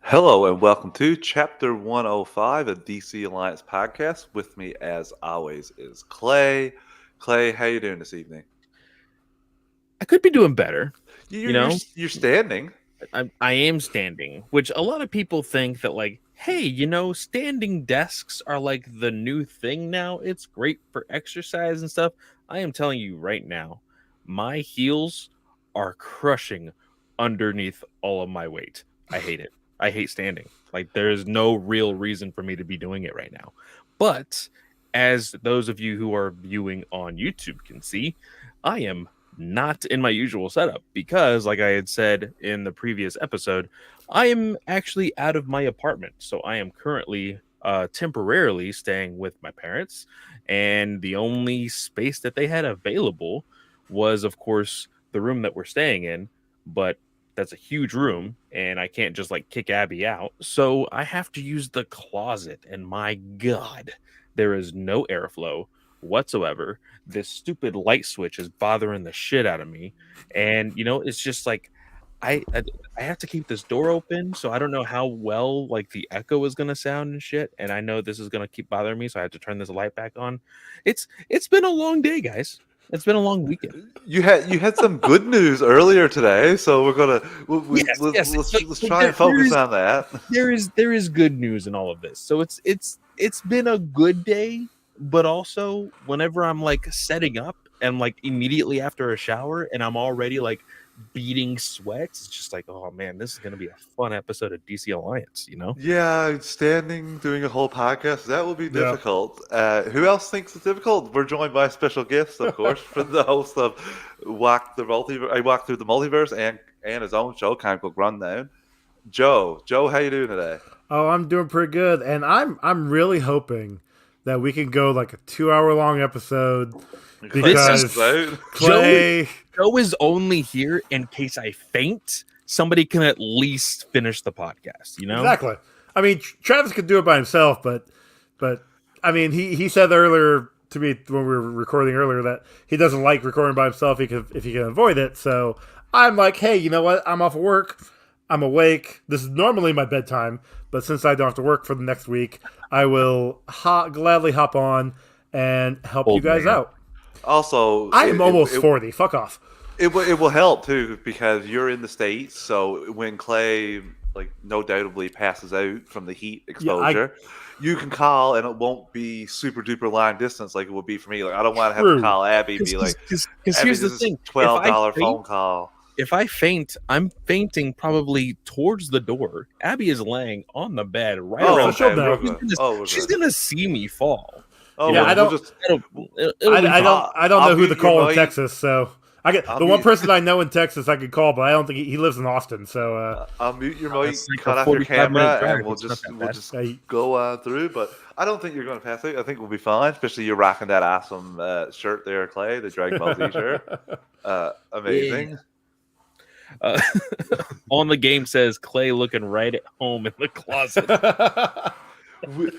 Hello and welcome to Chapter 105 of DC Alliance podcast. With me, as always, is Clay. Clay, how you doing this evening? I could be doing better. You're You you're, know, you're standing. I am standing, which a lot of people think that, like, hey, standing desks are like the new thing now. It's great for exercise and stuff. I am telling you right now, my heels are crushing underneath all of my weight. I hate it. I hate standing. Like, there's no real reason for me to be doing it right now. But as those of you who are viewing on YouTube can see, I am not in my usual setup because, like I had said in the previous episode, I am actually out of my apartment. So I am currently temporarily staying with my parents, and the only space that they had available was, of course, the room that we're staying in. But that's a huge room, and I can't just like kick Abby out. So I have to use the closet, and my God, there is no airflow whatsoever. This stupid light switch is bothering the shit out of me, and it's just like I have to keep this door open, so I don't know how well like the echo is gonna sound and shit, and I know this is gonna keep bothering me, so I have to turn this light back on. It's been a long day, guys. It's been a long weekend. You had some good news earlier today, so we're gonna Yes, yes. let's try and focus on that. There is good news in all of this. So it's been a good day, but also whenever I'm like setting up and like immediately after a shower and I'm already like beating sweats, it's just like, oh man, this is gonna be a fun episode of DC Alliance, you know? Yeah, standing, doing a whole podcast, that will be Yeah. difficult. Who else thinks it's difficult? We're joined by special guests, of course, for the host of Walk Through the Multiverse and his own show, Comic Book Rundown. Joe. Joe, how you doing today? Oh, I'm doing pretty good, and I'm really hoping that we can go like a 2 hour long episode This is because out. Clay. Joe is only here in case I faint. Somebody can at least finish the podcast, you know? Exactly. I mean, Travis could do it by himself, but I mean, he said earlier to me when we were recording earlier that he doesn't like recording by himself if he can avoid it. So I'm like, hey, you know what? I'm off of work. I'm awake. This is normally my bedtime, but since I don't have to work for the next week, I will gladly hop on and help you Old guys man. out. Also, I am almost 40. Fuck off. it will help too because you're in the States. So when Clay like no doubtably passes out from the heat Yeah, exposure, you can call and it won't be super duper long distance like it would be for me. Like I don't want to have to True. call Abby and be like, Because Abby, here's the this is thing: $12 phone call. if I faint, I'm fainting probably towards the door. Abby is laying on the bed right Oh, around. so she'll okay, know. we're good. Oh, we're She's good. gonna see me fall. Oh, Yeah, well, I we'll don't. just It'll be fine. I don't I'll know who to mute your call in mic. Texas, so I get I'll the one mute- person I know in Texas I could call, but I don't think he lives in Austin. So I'll mute your Oh, mic, it's like a cut off your 45-minute camera, drive. and we'll It's not just that we'll bad. just Yeah, go through. But I don't think you're going to pass out. I think we'll be fine. Especially you're rocking that awesome shirt there, Clay, the Dragon Ball Z shirt. Amazing. Uh, on the game says Clay looking right at home in the closet. We,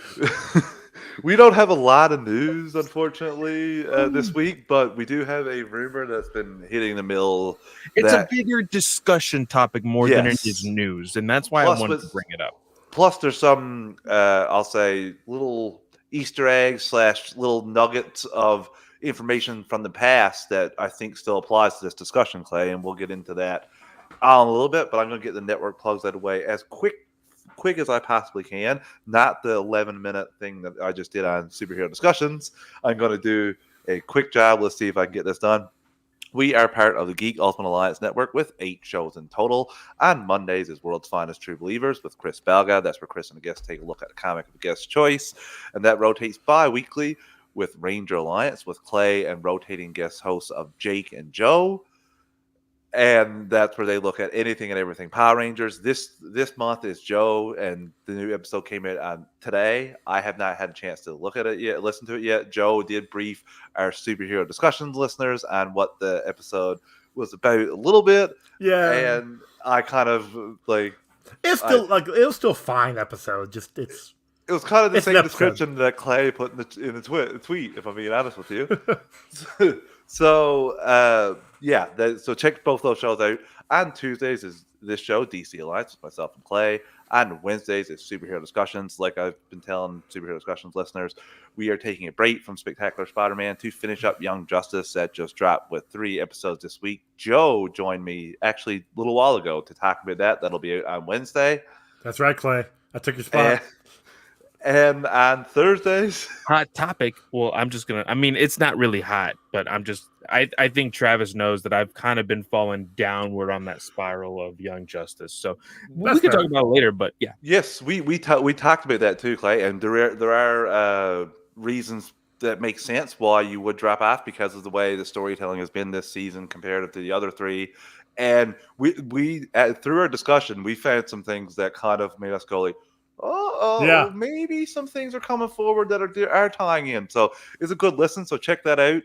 we don't have a lot of news, unfortunately, this week, but we do have a rumor that's been hitting the mill. It's a That bigger discussion topic more than it is yes, news, and that's why I plus wanted to with bring it up. plus there's some I'll say little Easter eggs slash little nuggets of information from the past that I think still applies to this discussion, Clay, and we'll get into that in a little bit. But I'm going to get the network plugs out of the way as quick as I possibly can. Not the 11-minute thing that I just did on superhero discussions. I'm going to do a quick job. Let's see if I can get this done. We are part of the Geek Ultimate Alliance Network with 8 shows in total. On Mondays is World's Finest True Believers with Chris Balga. That's where Chris and the guests take a look at a comic of guest choice. And that rotates bi-weekly with Ranger Alliance with Clay and rotating guest hosts of Jake and Joe. And that's where they look at anything and everything Power Rangers. This month is Joe, and the new episode came in on today. I have not had a chance to look at it yet, listen to it yet. Joe did brief our superhero discussions listeners on what the episode was about a little bit, yeah, and I kind of like it's still it was still a fine episode. Just it's it was kind of the It's an same episode. description that Clay put in the tweet. If I'm being honest with you. So so check both those shows out. On Tuesdays is this show, DC Alliance, with myself and Clay. On Wednesdays is Superhero Discussions. Like I've been telling Superhero Discussions listeners, we are taking a break from Spectacular Spider-Man to finish up Young Justice that just dropped with 3 episodes this week. Joe joined me actually a little while ago to talk about that. That'll be out on Wednesday. That's right, Clay. I took your spot. And on Thursdays, Hot topic. Well, it's not really hot, but I think Travis knows that I've kind of been falling downward on that spiral of Young Justice. So we can talk about it later, but yeah. Yes, we talked about that too, Clay, and there are reasons that make sense why you would drop off because of the way the storytelling has been this season compared to the other 3. And we through our discussion, we found some things that kind of made us go like, maybe some things are coming forward that are tying in. So it's a good listen. So check that out.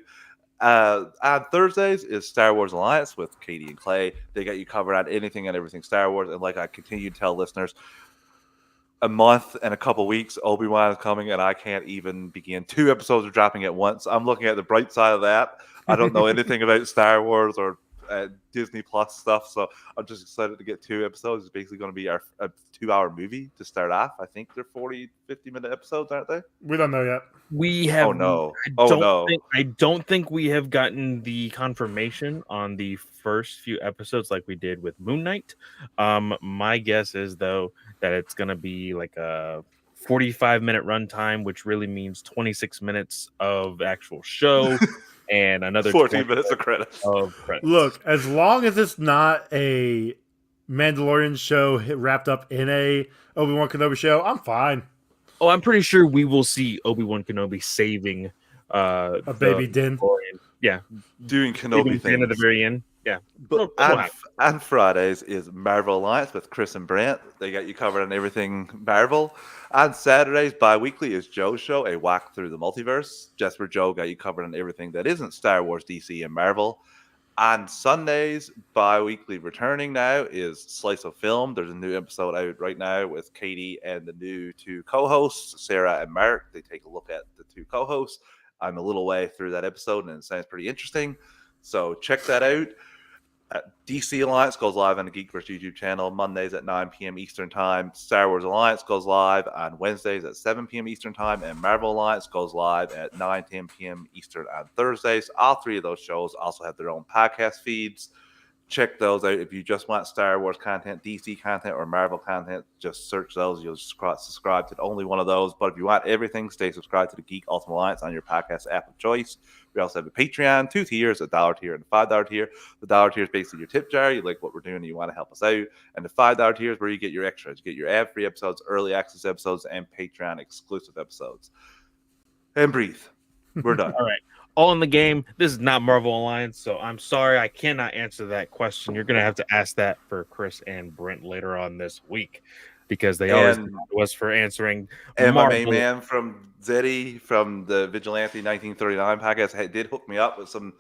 On Thursdays is Star Wars Alliance with Katie and Clay. They got you covered on anything and everything Star Wars. And like I continue to tell listeners, a month and a couple weeks, Obi-Wan is coming, and I can't even begin. 2 episodes are dropping at once. I'm looking at the bright side of that. I don't know anything about Star Wars or Disney Plus stuff, so I'm just excited to get 2 episodes. It's basically going to be a 2-hour movie to start off. I think they're 50-minute episodes, aren't they? We don't know yet. We have. Oh no! I don't think we have gotten the confirmation on the first few episodes like we did with Moon Knight. My guess is though that it's going to be like a 45-minute runtime, which really means 26 minutes of actual show. And another 14 minutes of credits. Look, as long as it's not a Mandalorian show wrapped up in a Obi-Wan Kenobi show, I'm fine. Oh, I'm pretty sure we will see Obi-Wan Kenobi saving a baby Din. Yeah, doing Kenobi things at the very end. Yeah, but on Fridays is Marvel Alliance with Chris and Brent. They got you covered on everything Marvel. On Saturdays, bi-weekly is Joe's show, a walk through the multiverse. Just where Joe got you covered on everything that isn't Star Wars, DC, and Marvel. On Sundays, bi-weekly returning now is Slice of Film. There's a new episode out right now with Katie and the new 2 co-hosts, Sarah and Mark. They take a look at the 2 co-hosts. I'm a little way through that episode, and it sounds pretty interesting. So check that out. DC Alliance goes live on the Geekverse YouTube channel Mondays at 9 p.m. Eastern Time. Star Wars Alliance goes live on Wednesdays at 7 p.m. Eastern Time. And Marvel Alliance goes live at 9-10 p.m. Eastern on Thursdays. All 3 of those shows also have their own podcast feeds. Check those out. If you just want Star Wars content, DC content, or Marvel content, just search those. You'll subscribe to only one of those. But if you want everything, stay subscribed to the Geek Ultimate Alliance on your podcast app of choice. We also have a Patreon, 2 tiers, a $1 tier and a $5 tier. The $1 tier is basically your tip jar. You like what we're doing and you want to help us out. And the $5 tier is where you get your extras. You get your ad-free episodes, early access episodes, and Patreon exclusive episodes. And breathe. We're done. All right. All in the game. This is not Marvel Alliance, so I'm sorry I cannot answer that question. You're going to have to ask that for Chris and Brent later on this week because they always come to us for answering. MMA Man from Zeddy from the Vigilante 1939 podcast did hook me up with some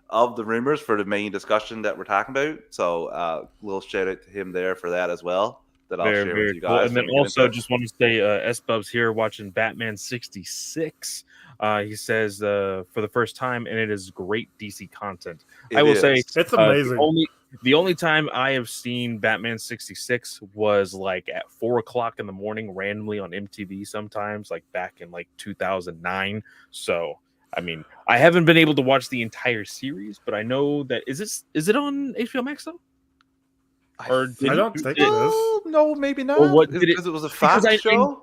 of the rumors for the main discussion that we're talking about. So a little shout out to him there for that as well. That I'll share with you guys. Cool. And then also just want to say S-Bub's here watching Batman 66. He says for the first time, and it is great DC content. I will say it's amazing. The only time I have seen Batman 66 was like at 4:00 in the morning, randomly on MTV. Sometimes, like back in like 2009. So, I mean, I haven't been able to watch the entire series, but I know that is it on HBO Max though? Or I don't think it is. No, maybe not. Or what because it was a Fox show.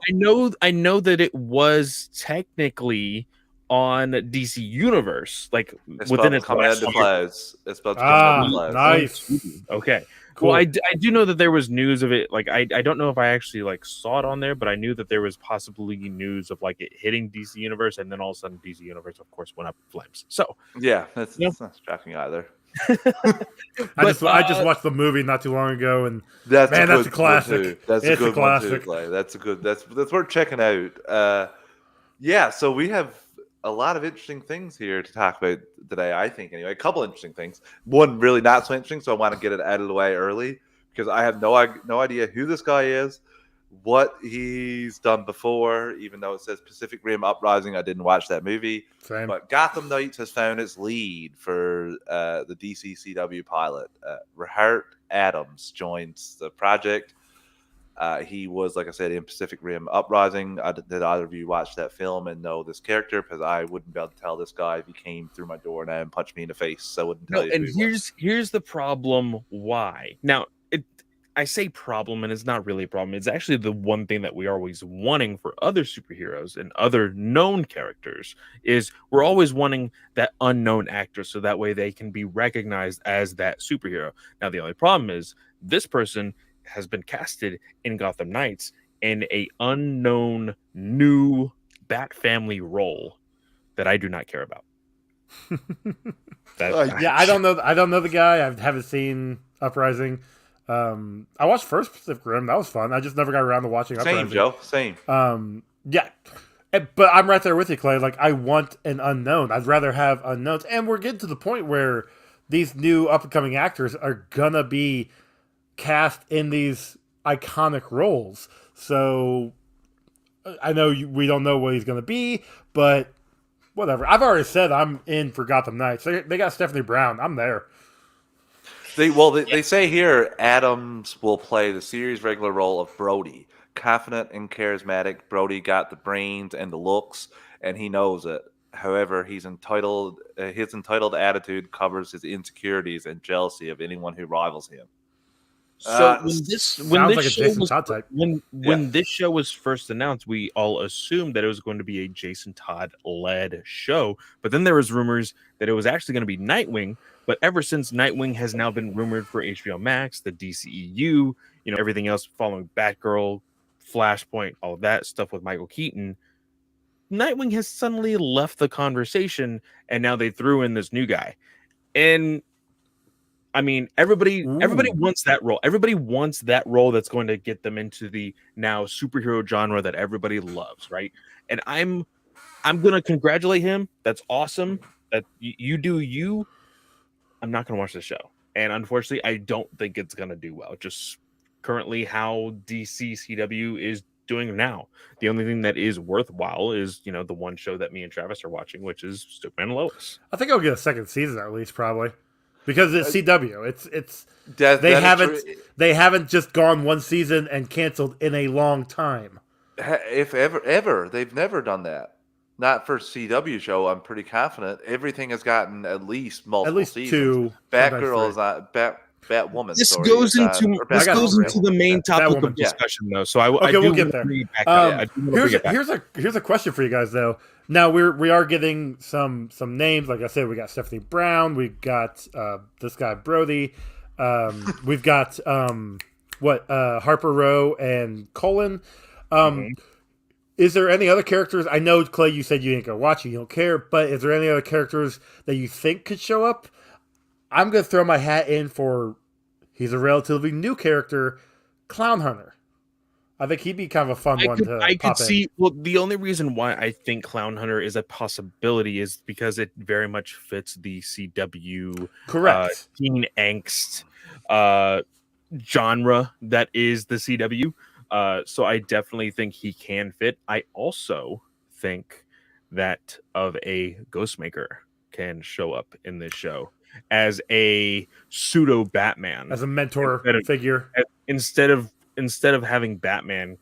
I know that it was technically on DC Universe, like within its last year. It's about to come into nice. Okay, cool. Well, I do know that there was news of it. Like I don't know if I actually like saw it on there, but I knew that there was possibly news of like it hitting DC Universe, and then all of a sudden DC Universe, of course, went up in flames. So yeah, that's not shocking either. I just watched the movie not too long ago, and that's a classic. That's a good classic. That's worth checking out. Yeah, so we have a lot of interesting things here to talk about today. I think anyway, a couple interesting things. One really not so interesting, so I want to get it out of the way early because I have no idea who this guy is, what he's done before, even though it says Pacific Rim Uprising. I didn't watch that movie. Same. But Gotham Knights has found its lead for the DCCW pilot. Rahart Adams joins the project. He was, like I said, in Pacific Rim Uprising. Did either of you watch that film and know this character? Because I wouldn't be able to tell this guy if he came through my door now and punched me in the face. So I wouldn't tell you. And here's the problem. Why now? I say problem, and it's not really a problem. It's actually the one thing that we are always wanting for other superheroes and other known characters is we're always wanting that unknown actor so that way they can be recognized as that superhero. Now, the only problem is this person has been casted in Gotham Knights in a unknown new Bat family role that I do not care about. Yeah, I don't know the guy. I haven't seen Uprising. I watched first Pacific Rim. That was fun. I just never got around to watching Uprising. Same, Joe. Same. Yeah. But I'm right there with you, Clay. Like, I want an unknown. I'd rather have unknowns. And we're getting to the point where these new up-and-coming actors are gonna be cast in these iconic roles. So I know we don't know what he's gonna be, but whatever. I've already said I'm in for Gotham Knights. They got Stephanie Brown. I'm there. They say here Adams will play the series regular role of Brody. Confident and charismatic, Brody got the brains and the looks, and he knows it. However, his entitled attitude covers his insecurities and jealousy of anyone who rivals him. So when this show was first announced, we all assumed that it was going to be a Jason Todd led show, but then there was rumors that it was actually going to be Nightwing. But ever since Nightwing has now been rumored for HBO Max, the DCEU, everything else following Batgirl, Flashpoint, all of that stuff with Michael Keaton, Nightwing has suddenly left the conversation, and now they threw in this new guy. And I mean, everybody wants that role. Everybody wants that role that's going to get them into the now superhero genre that everybody loves, right? And I'm going to congratulate him. That's awesome. That you do you. I'm not going to watch the show. And unfortunately, I don't think it's going to do well. Just currently how DCCW is doing now. The only thing that is worthwhile is, the one show that me and Travis are watching, which is Superman and Lois. I think I'll get a second season at least, probably. Because it's CW. They haven't just gone one season and canceled in a long time. If ever. They've never done that. Not for CW show, I'm pretty confident. Everything has gotten at least multiple seasons. Two. Batgirl is not Batwoman. This goes into the main topic of discussion, though. So we'll get there. Here's a question for you guys, though. Now we are getting some names. Like I said, we got Stephanie Brown. We got this guy Brody. We've got Harper Row and Cullen. Is there any other characters? I know, Clay, you said you ain't gonna watch it, you don't care, but is there any other characters that you think could show up? I'm gonna throw my hat in for he's a relatively new character, Clown Hunter. I think he'd be kind of a fun one to pop in. Well, the only reason why I think Clown Hunter is a possibility is because it very much fits the CW correct teen angst genre that is the CW. So I definitely think he can fit. I also think that of a Ghostmaker can show up in this show as a pseudo Batman, as a mentor figure, instead of having Batman,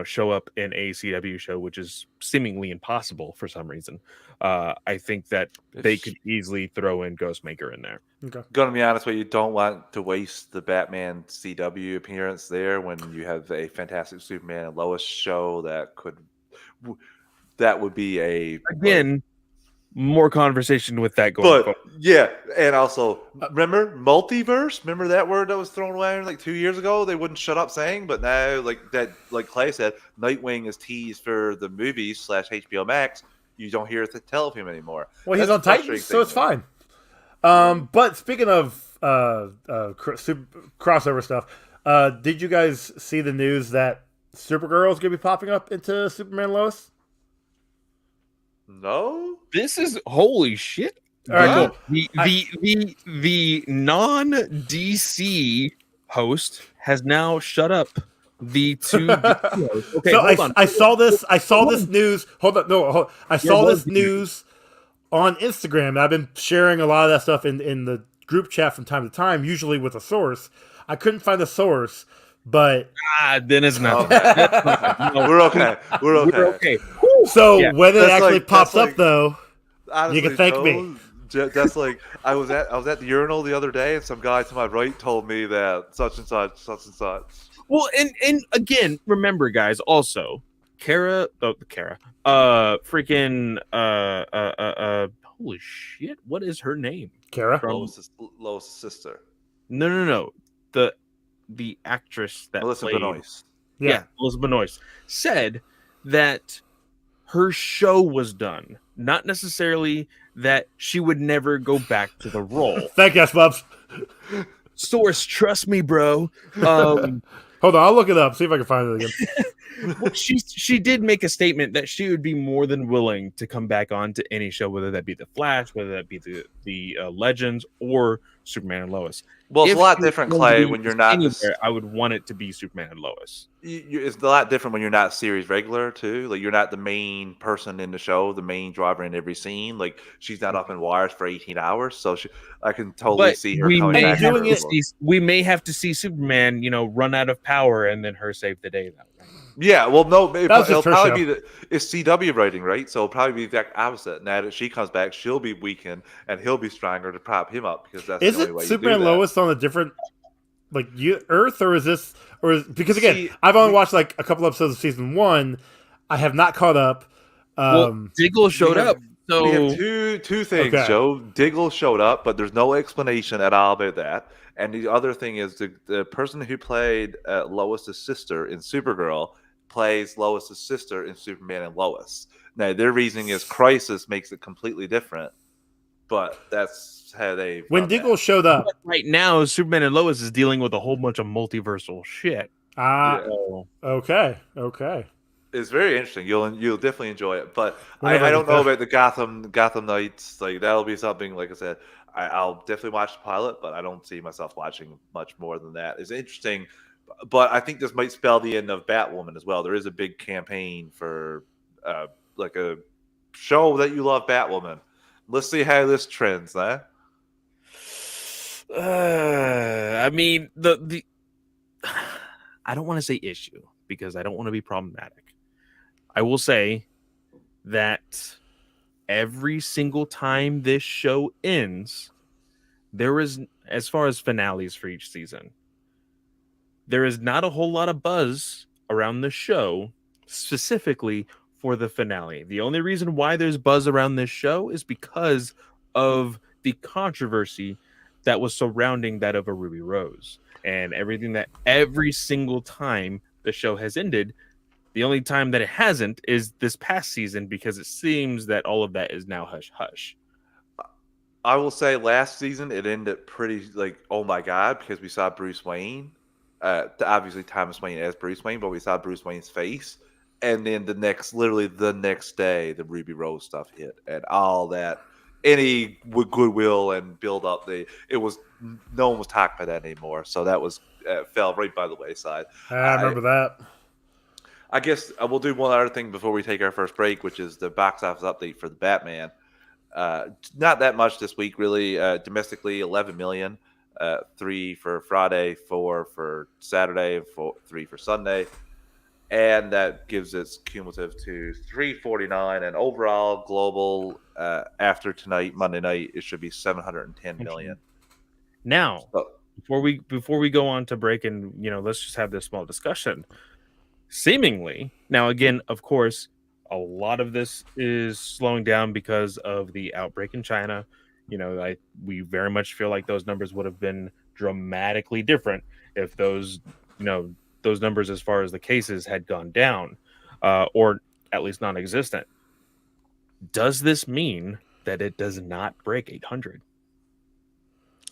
show up in a CW show, which is seemingly impossible for some reason. I think that they could easily throw in Ghostmaker in there. Okay. Gonna be honest with you, don't want to waste the Batman CW appearance there when you have a fantastic Superman and Lois show that would be more conversation with that going forward. Yeah, and also remember multiverse? Remember that word that was thrown around like 2 years ago? They wouldn't shut up saying, but now like Clay said, Nightwing is teased for the movies / HBO Max. You don't hear tell of him anymore. Well, he's on Titans, so it's fine. But speaking of crossover stuff, did you guys see the news that Supergirl is going to be popping up into Superman and Lois? No. This is holy shit. All right, cool. The non DC host has now shut up the two. Okay, So hold on. I saw this news. Hold on, no, hold, I saw this news on Instagram. I've been sharing a lot of that stuff in the group chat from time to time, usually with a source. I couldn't find the source, but Then it's not. We're okay. We're okay. We're okay. so Yeah. when it That's actually like- pops that's up, like- though, Honestly, you can thank Joe, me. That's like I was at the urinal the other day, and some guy to my right told me that such and such. Well, and again, remember, guys. Also, freaking, holy shit! What is her name? Kara. Lois' sister, No. The actress that Melissa played, Benoist. yeah, Melissa Benoist, said that her show was done, not necessarily that she would never go back to the role. Thank you, Bubs. Source, trust me, bro. Hold on, I'll look it up. See if I can find it again. Well, she did make a statement that she would be more than willing to come back on to any show, whether that be The Flash, whether that be the Legends, or Superman and Lois. Well, it's If a lot she different, was Clay, to when be you're not. anywhere, I would want it to be Superman and Lois. It's a lot different when you're not series regular too. Like you're not the main person in the show, the main driver in every scene. Like she's not up in wires for 18 hours, so I can totally see her we coming may back. doing it- we may have to see Superman, run out of power and then her save the day that way. Yeah, well, no, That's it'll just her probably show. be it's CW writing, right? So it'll probably be the exact opposite. Now that she comes back, she'll be weakened, and he'll be stronger to prop him up because that's the only Isn't way Superman you do that. Lois on a different Earth, or is this, because again, See, I've only watched like a couple episodes of season 1. I have not caught up. Diggle showed we have- up. So We have two things, Okay. Joe. Diggle showed up, but there's no explanation at all about that. And the other thing is the person who played Lois's sister in Supergirl plays Lois's sister in Superman and Lois. Now their reasoning is Crisis makes it completely different, but that's how they. When Diggle showed up, right now, Superman and Lois is dealing with a whole bunch of multiversal shit. okay. It's very interesting. You'll definitely enjoy it. But Whenever I I don't get know there. about the Gotham Knights. Like that'll be something. Like I said, I'll definitely watch the pilot, but I don't see myself watching much more than that. It's interesting, but I think this might spell the end of Batwoman as well. There is a big campaign for like a show that you love, Batwoman. Let's see how this trends, huh? I mean, the I don't want to say issue because I don't want to be problematic. I will say that every single time this show ends, there is, as far as finales for each season, there is not a whole lot of buzz around the show specifically for the finale. The only reason why there's buzz around this show is because of the controversy that was surrounding that of a Ruby Rose and everything that every single time the show has ended. The only time that it hasn't is this past season because it seems that all of that is now hush hush. I will say last season it ended pretty like, oh my god, because we saw Bruce Wayne. Obviously Thomas Wayne as Bruce Wayne, but we saw Bruce Wayne's face. And then literally the next day, the Ruby Rose stuff hit, and all that, any goodwill and build up, no one was talking about that anymore. So that was fell right by the wayside. I remember that. I guess we'll do one other thing before we take our first break, which is the box office update for the Batman. Not that much this week, really. Domestically, 11 million, 3 for Friday, 4 for Saturday, 3 for Sunday. And that gives its cumulative to 349, and overall global after tonight, Monday night, it should be 710 million. Now, So, before we go on to break, and let's just have this small discussion. Seemingly, now again, of course, a lot of this is slowing down because of the outbreak in China. We very much feel like those numbers would have been dramatically different if those numbers as far as the cases had gone down, or at least non-existent. Does this mean that it does not break 800?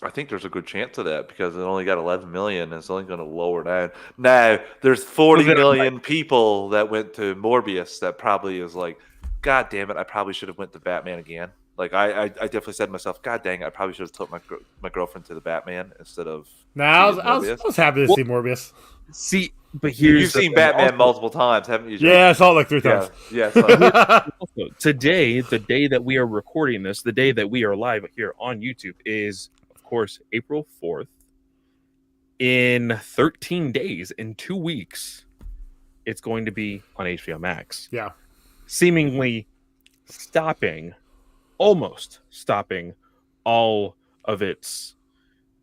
I think there's a good chance of that because it only got 11 million and it's only going to lower down. Now, there's 40 million people that went to Morbius that probably is like, God damn it, I probably should have went to Batman again. Like, I definitely said to myself, God dang it, I probably should have took my girlfriend to the Batman instead of Now, I Morbius. was happy to see Morbius. See, But here's You've the seen thing Batman also. multiple times, haven't you, Joe? Yeah, I saw it like 3 times. Yeah. So, Also, today, the day that we are recording this, the day that we are live here on YouTube is, of course, April 4th. In 13 days, in 2 weeks, it's going to be on HBO Max. Yeah. Seemingly almost stopping all of its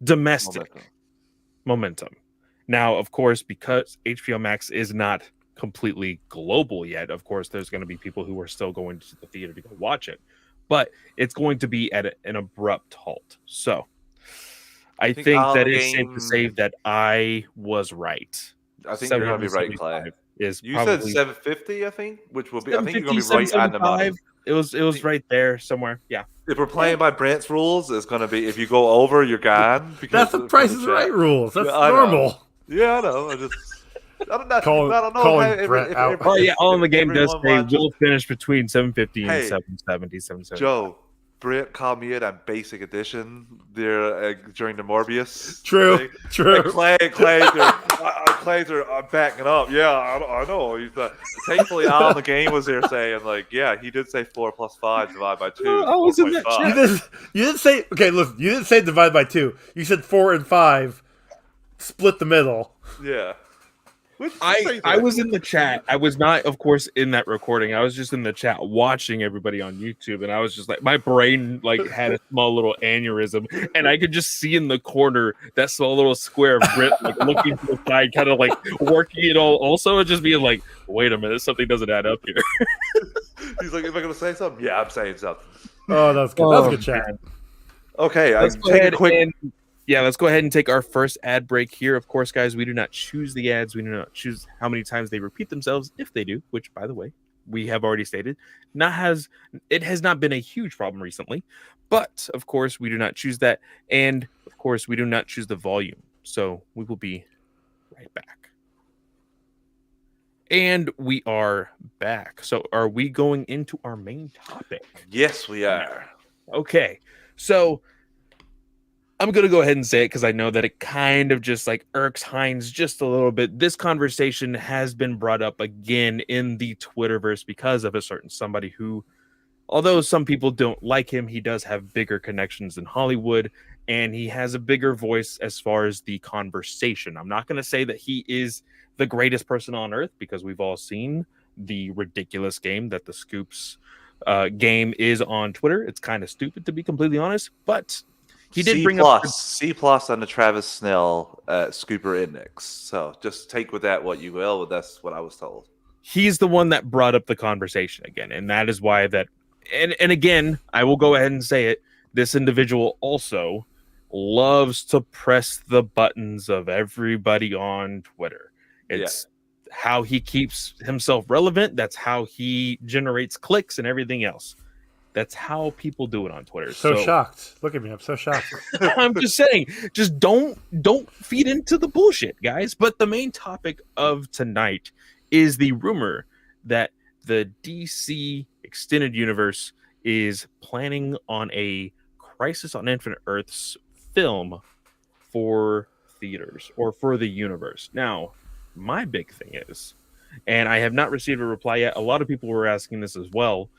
domestic momentum. Now, of course, because HBO Max is not completely global yet, of course, there's going to be people who are still going to the theater to go watch it, but it's going to be at an abrupt halt. So I think that it's safe to say that I was right. I think you're going to be right, Clay. You said 750, I think, which will be. I think you're going to be right on the 775. money. It was right there somewhere. Yeah. If we're playing by Brent's rules, it's going to be if you go over, you're gone. That's the Price is Right rules. That's normal. Yeah, I know. I don't know. Calling Brent out. Oh yeah, all in the game does say we'll finish between 750 and 770, 770. Joe, Brent called me in on Basic Edition there during the Morbius. True. Clay's are backing up. Yeah, I know. He's thankfully all in the game was there saying like, yeah, he did say 4 + 5 divided by 2. I was in that chat. You didn't say. Okay, listen. You didn't say divide by 2. You said 4 and 5, split the middle. Yeah. I was in the chat. I was not, of course, in that recording. I was just in the chat watching everybody on YouTube, and I was just like, my brain like had a small little aneurysm, and I could just see in the corner that small little square of Brit like looking to the side, kind of like working it all. Also, and just being like, wait a minute, something doesn't add up here. He's like, am I going to say something? Yeah, I'm saying something. Oh, that's good. That's a good chat. Okay, let's go ahead let's go ahead and take our first ad break here. Of course, guys, we do not choose the ads. We do not choose how many times they repeat themselves, if they do, which, by the way, we have already stated, it has not been a huge problem recently. But, of course, we do not choose that. And, of course, we do not choose the volume. So we will be right back. And we are back. So are we going into our main topic? Yes, we are. Okay. So I'm going to go ahead and say it because I know that it kind of just like irks Hines just a little bit. This conversation has been brought up again in the Twitterverse because of a certain somebody who, although some people don't like him, he does have bigger connections in Hollywood and he has a bigger voice as far as the conversation. I'm not going to say that he is the greatest person on earth because we've all seen the ridiculous game that the Scoops game is on Twitter. It's kind of stupid, to be completely honest, but he did bring up C+ on the Travis Snell Scooper Index. So just take with that what you will, but that's what I was told. He's the one that brought up the conversation again, and that is why that. And again, I will go ahead and say it. This individual also loves to press the buttons of everybody on Twitter. It's how he keeps himself relevant. That's how he generates clicks and everything else. That's how people do it on Twitter. So shocked. Look at me. I'm so shocked. I'm just saying, just don't feed into the bullshit, guys. But the main topic of tonight is the rumor that the DC Extended Universe is planning on a Crisis on Infinite Earths film for theaters or for the universe. Now, my big thing is, and I have not received a reply yet. A lot of people were asking this as well.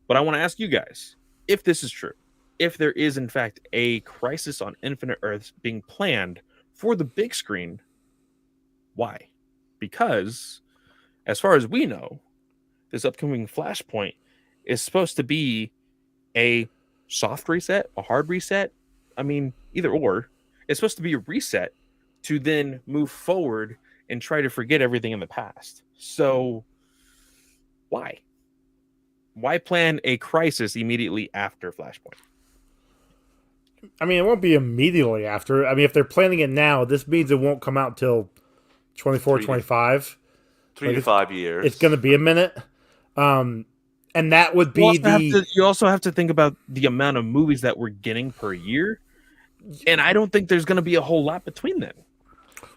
But I want to ask you guys, if this is true, if there is, in fact, a Crisis on Infinite Earths being planned for the big screen, why? Because, as far as we know, this upcoming Flashpoint is supposed to be a soft reset, a hard reset. I mean, either or. It's supposed to be a reset to then move forward and try to forget everything in the past. So, why? Why plan a crisis immediately after Flashpoint? I mean, it won't be immediately after. I mean, if they're planning it now, this means it won't come out until 24, 25. 3 to 5 years. It's going to be a minute. And that would be you also have to think about the amount of movies that we're getting per year. And I don't think there's going to be a whole lot between them.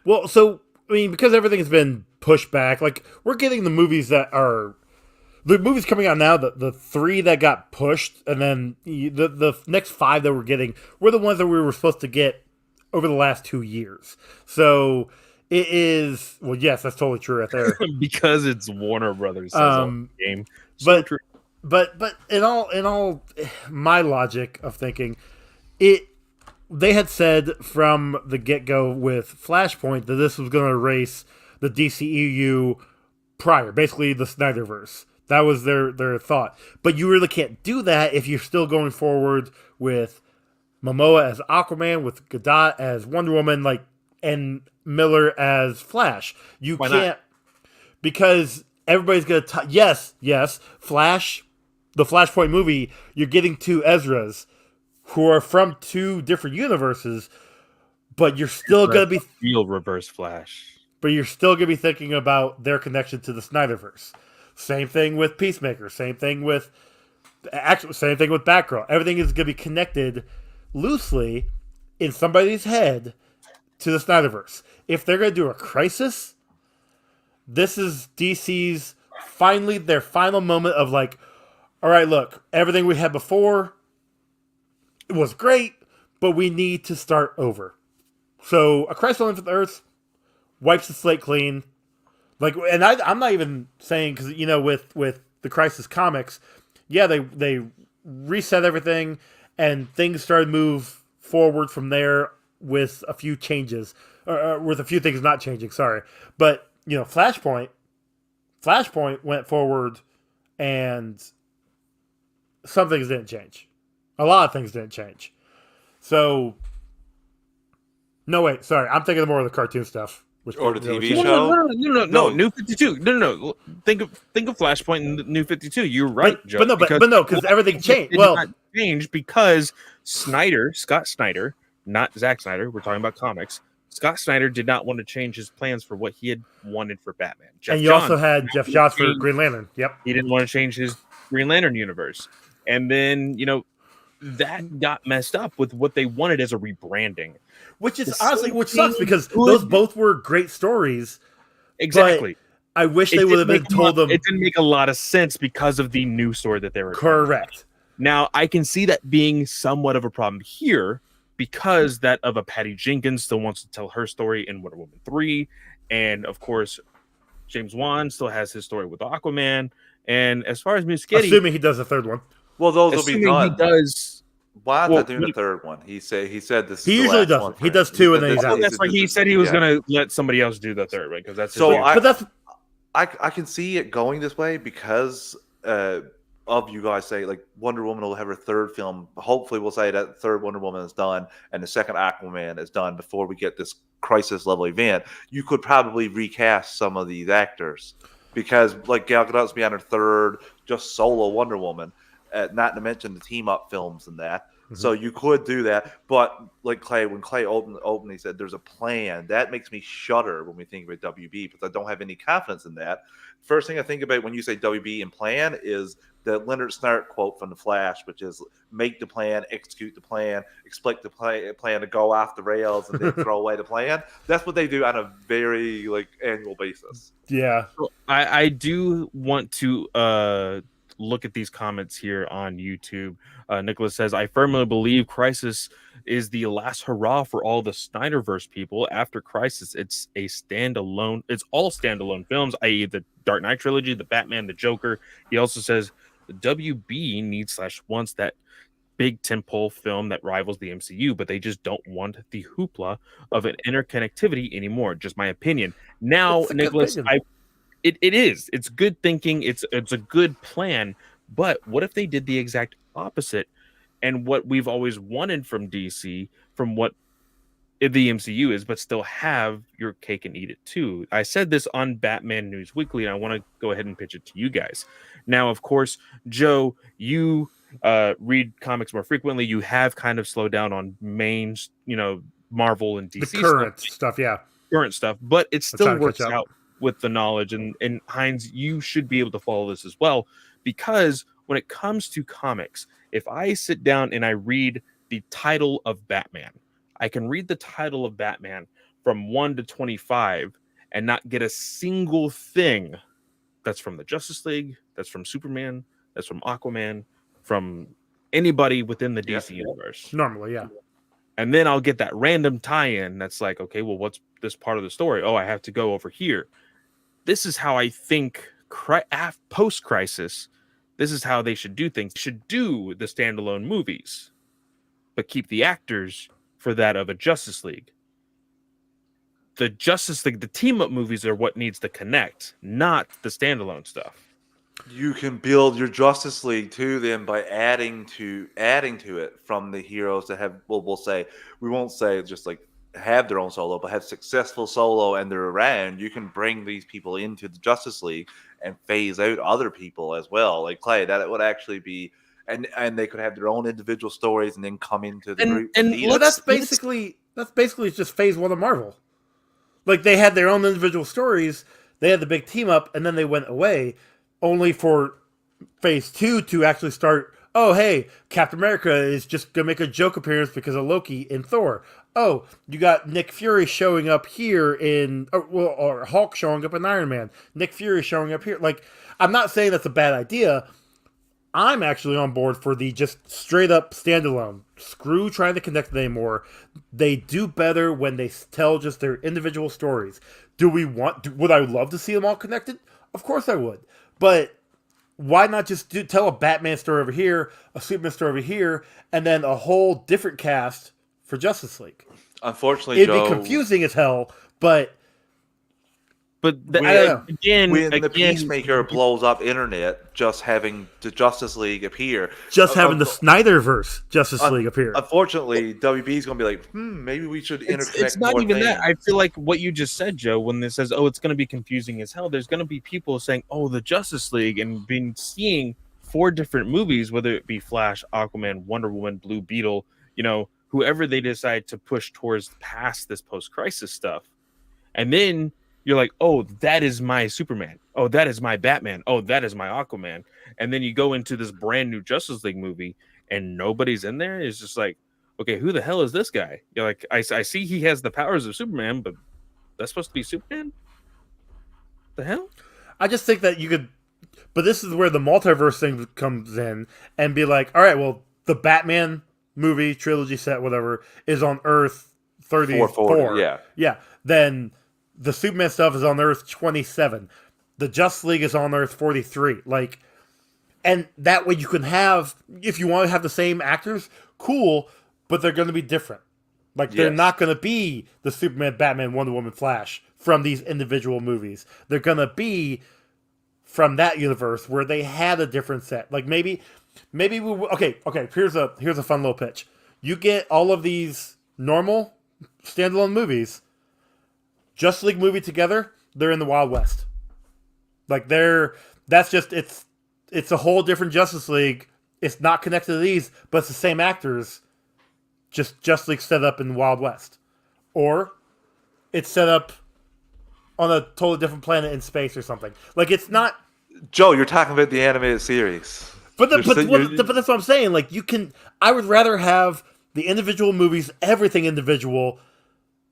Well, so, I mean, because everything's been pushed back, like, we're getting the movies that are... The movies coming out now, the 3 that got pushed, and then the next 5 that we're getting were the ones that we were supposed to get over the last 2 years. So It is, well, yes, that's totally true right there. Because it's Warner Brothers says all the game. So but true. but in all my logic of thinking, they had said from the get-go with Flashpoint that this was going to erase the DCEU prior, basically the Snyderverse. That was their thought. But you really can't do that if you're still going forward with Momoa as Aquaman, with Gadot as Wonder Woman, and Miller as Flash. You Why can't, because everybody's going to yes, Flash, the Flashpoint movie, you're getting two Ezras who are from two different universes, but you're still going to be real Reverse Flash. But you're still going to be thinking about their connection to the Snyderverse. Same thing with Peacemaker. Same thing with Batgirl. Everything is going to be connected loosely in somebody's head to the Snyderverse. If they're going to do a Crisis, this is DC's their final moment of all right, look, everything we had before, it was great, but we need to start over. So a Crisis on Infinite Earths wipes the slate clean. And I'm not even saying, because with the Crisis comics, yeah, they reset everything and things started to move forward from there with a few changes, or with a few things not changing. Sorry, but Flashpoint went forward, and some things didn't change. A lot of things didn't change. So, no, wait, sorry, I'm thinking more of the cartoon stuff. Or the TV show? No, New 52. No. Think of Flashpoint and New 52. You're right, Joe. But no, because everything changed. Well, changed because Scott Snyder, not Zack Snyder. We're talking about comics. Scott Snyder did not want to change his plans for what he had wanted for Batman. Also had Jeff Johns for Green Lantern. Yep. He didn't want to change his Green Lantern universe. And then, that got messed up with what they wanted as a rebranding. Which sucks because those both were great stories. Exactly. I wish they would have been told them. It didn't make a lot of sense because of the new story that they were correct. Now, I can see that being somewhat of a problem here because that of a Patty Jenkins still wants to tell her story in Wonder Woman 3. And, of course, James Wan still has his story with Aquaman. And as far as Muschietti... Assuming he does a third one. Well, those will be done. He does... Why not doing the third one? He said this. He usually doesn't. He does two, and then he's out. That's why he said he was going to let somebody else do the third, right? Because that's so. I can see it going this way because of you guys say Wonder Woman will have her third film. Hopefully, we'll say that third Wonder Woman is done and the second Aquaman is done before we get this Crisis level event. You could probably recast some of these actors because Gal Gadot's be on her third just solo Wonder Woman. Not to mention the team up films and that. Mm-hmm. So you could do that. But when Clay opened, he said there's a plan. That makes me shudder when we think about WB because I don't have any confidence in that. First thing I think about when you say WB and plan is the Leonard Snart quote from The Flash, which is make the plan, execute the plan, expect the plan to go off the rails and then throw away the plan. That's what they do on a very annual basis. Yeah. I do want to look at these comments here on YouTube. Nicholas says, I firmly believe Crisis is the last hurrah for all the Snyderverse people. After Crisis, it's all standalone films, i.e. the Dark Knight trilogy, the Batman, the Joker. He also says the WB needs / wants that big tentpole film that rivals the MCU, but they just don't want the hoopla of an interconnectivity anymore. Just my opinion. Now, Nicholas, It is. It's good thinking. It's a good plan. But what if they did the exact opposite? And what we've always wanted from DC, from what the MCU is, but still have your cake and eat it too. I said this on Batman News Weekly, and I want to go ahead and pitch it to you guys. Now, of course, Joe, you read comics more frequently. You have kind of slowed down on main, Marvel and DC the current stuff, current stuff, but it still works out with the knowledge. And Heinz, you should be able to follow this as well, because when it comes to comics, if I sit down and I read the title of Batman, I can read the title of Batman from 1 to 25 and not get a single thing that's from the Justice League, that's from Superman, that's from Aquaman, from anybody within the DC universe. Normally, yeah. And then I'll get that random tie-in that's like, okay, well, what's this part of the story? Oh, I have to go over here. This is how I think post-crisis, this is how they should do things. They should do the standalone movies, but keep the actors for that of a Justice League. The Justice League, the team-up movies are what needs to connect, not the standalone stuff. You can build your Justice League too, then by adding to it from the heroes that have. Well, we won't say just like have their own solo, but have successful solo and they're around. You can bring these people into the Justice League and phase out other people as well. Like Clay, that would actually be, and they could have their own individual stories and then come into the group. Well, that's basically just phase 1 of Marvel. Like they had their own individual stories. They had the big team up, and then they went away. Only for phase 2 to actually start. Oh, hey, Captain America is just gonna make a joke appearance because of Loki in Thor. Oh, you got Nick Fury showing up here or Hulk showing up in Iron Man. Nick Fury showing up here. Like, I'm not saying that's a bad idea. I'm actually on board for the just straight up standalone. Screw trying to connect them anymore. They do better when they tell just their individual stories. Would I love to see them all connected? Of course I would. But why not just tell a Batman story over here, a Superman story over here, and then a whole different cast for Justice League? Unfortunately, it'd be confusing as hell, but when the Peacemaker blows up internet, just having the Justice League appear, having the Snyderverse Justice League appear. Unfortunately, WB is going to be like, maybe we should interconnect. It's not even that. I feel like what you just said, Joe, when this says, it's going to be confusing as hell, there's going to be people saying, the Justice League, and seeing 4 different movies, whether it be Flash, Aquaman, Wonder Woman, Blue Beetle, whoever they decide to push towards past this post-crisis stuff. And then you're like, that is my Superman. Oh, that is my Batman. Oh, that is my Aquaman. And then you go into this brand new Justice League movie and nobody's in there. It's just like, okay, who the hell is this guy? You're like, I see he has the powers of Superman, but that's supposed to be Superman? The hell? I just think that you could, but this is where the multiverse thing comes in and be like, all right, well, the Batman movie, trilogy set, whatever, is on Earth 34. Yeah. Then the Superman stuff is on Earth 27. The Justice League is on Earth 43. Like, and that way you can have, if you want to have the same actors, cool, but they're going to be different. Like, they're not going to be the Superman, Batman, Wonder Woman, Flash from these individual movies. They're going to be from that universe where they had a different set. Like, maybe okay, here's a fun little pitch. You get all of these normal standalone movies, Justice League movie together, they're in the Wild West. Like it's a whole different Justice League. It's not connected to these, but it's the same actors. Just Justice League set up in the Wild West. Or it's set up on a totally different planet in space or something. Like, it's not... Joe, you're talking about the animated series. But that's what I'm saying. Like, I would rather have the individual movies, everything individual,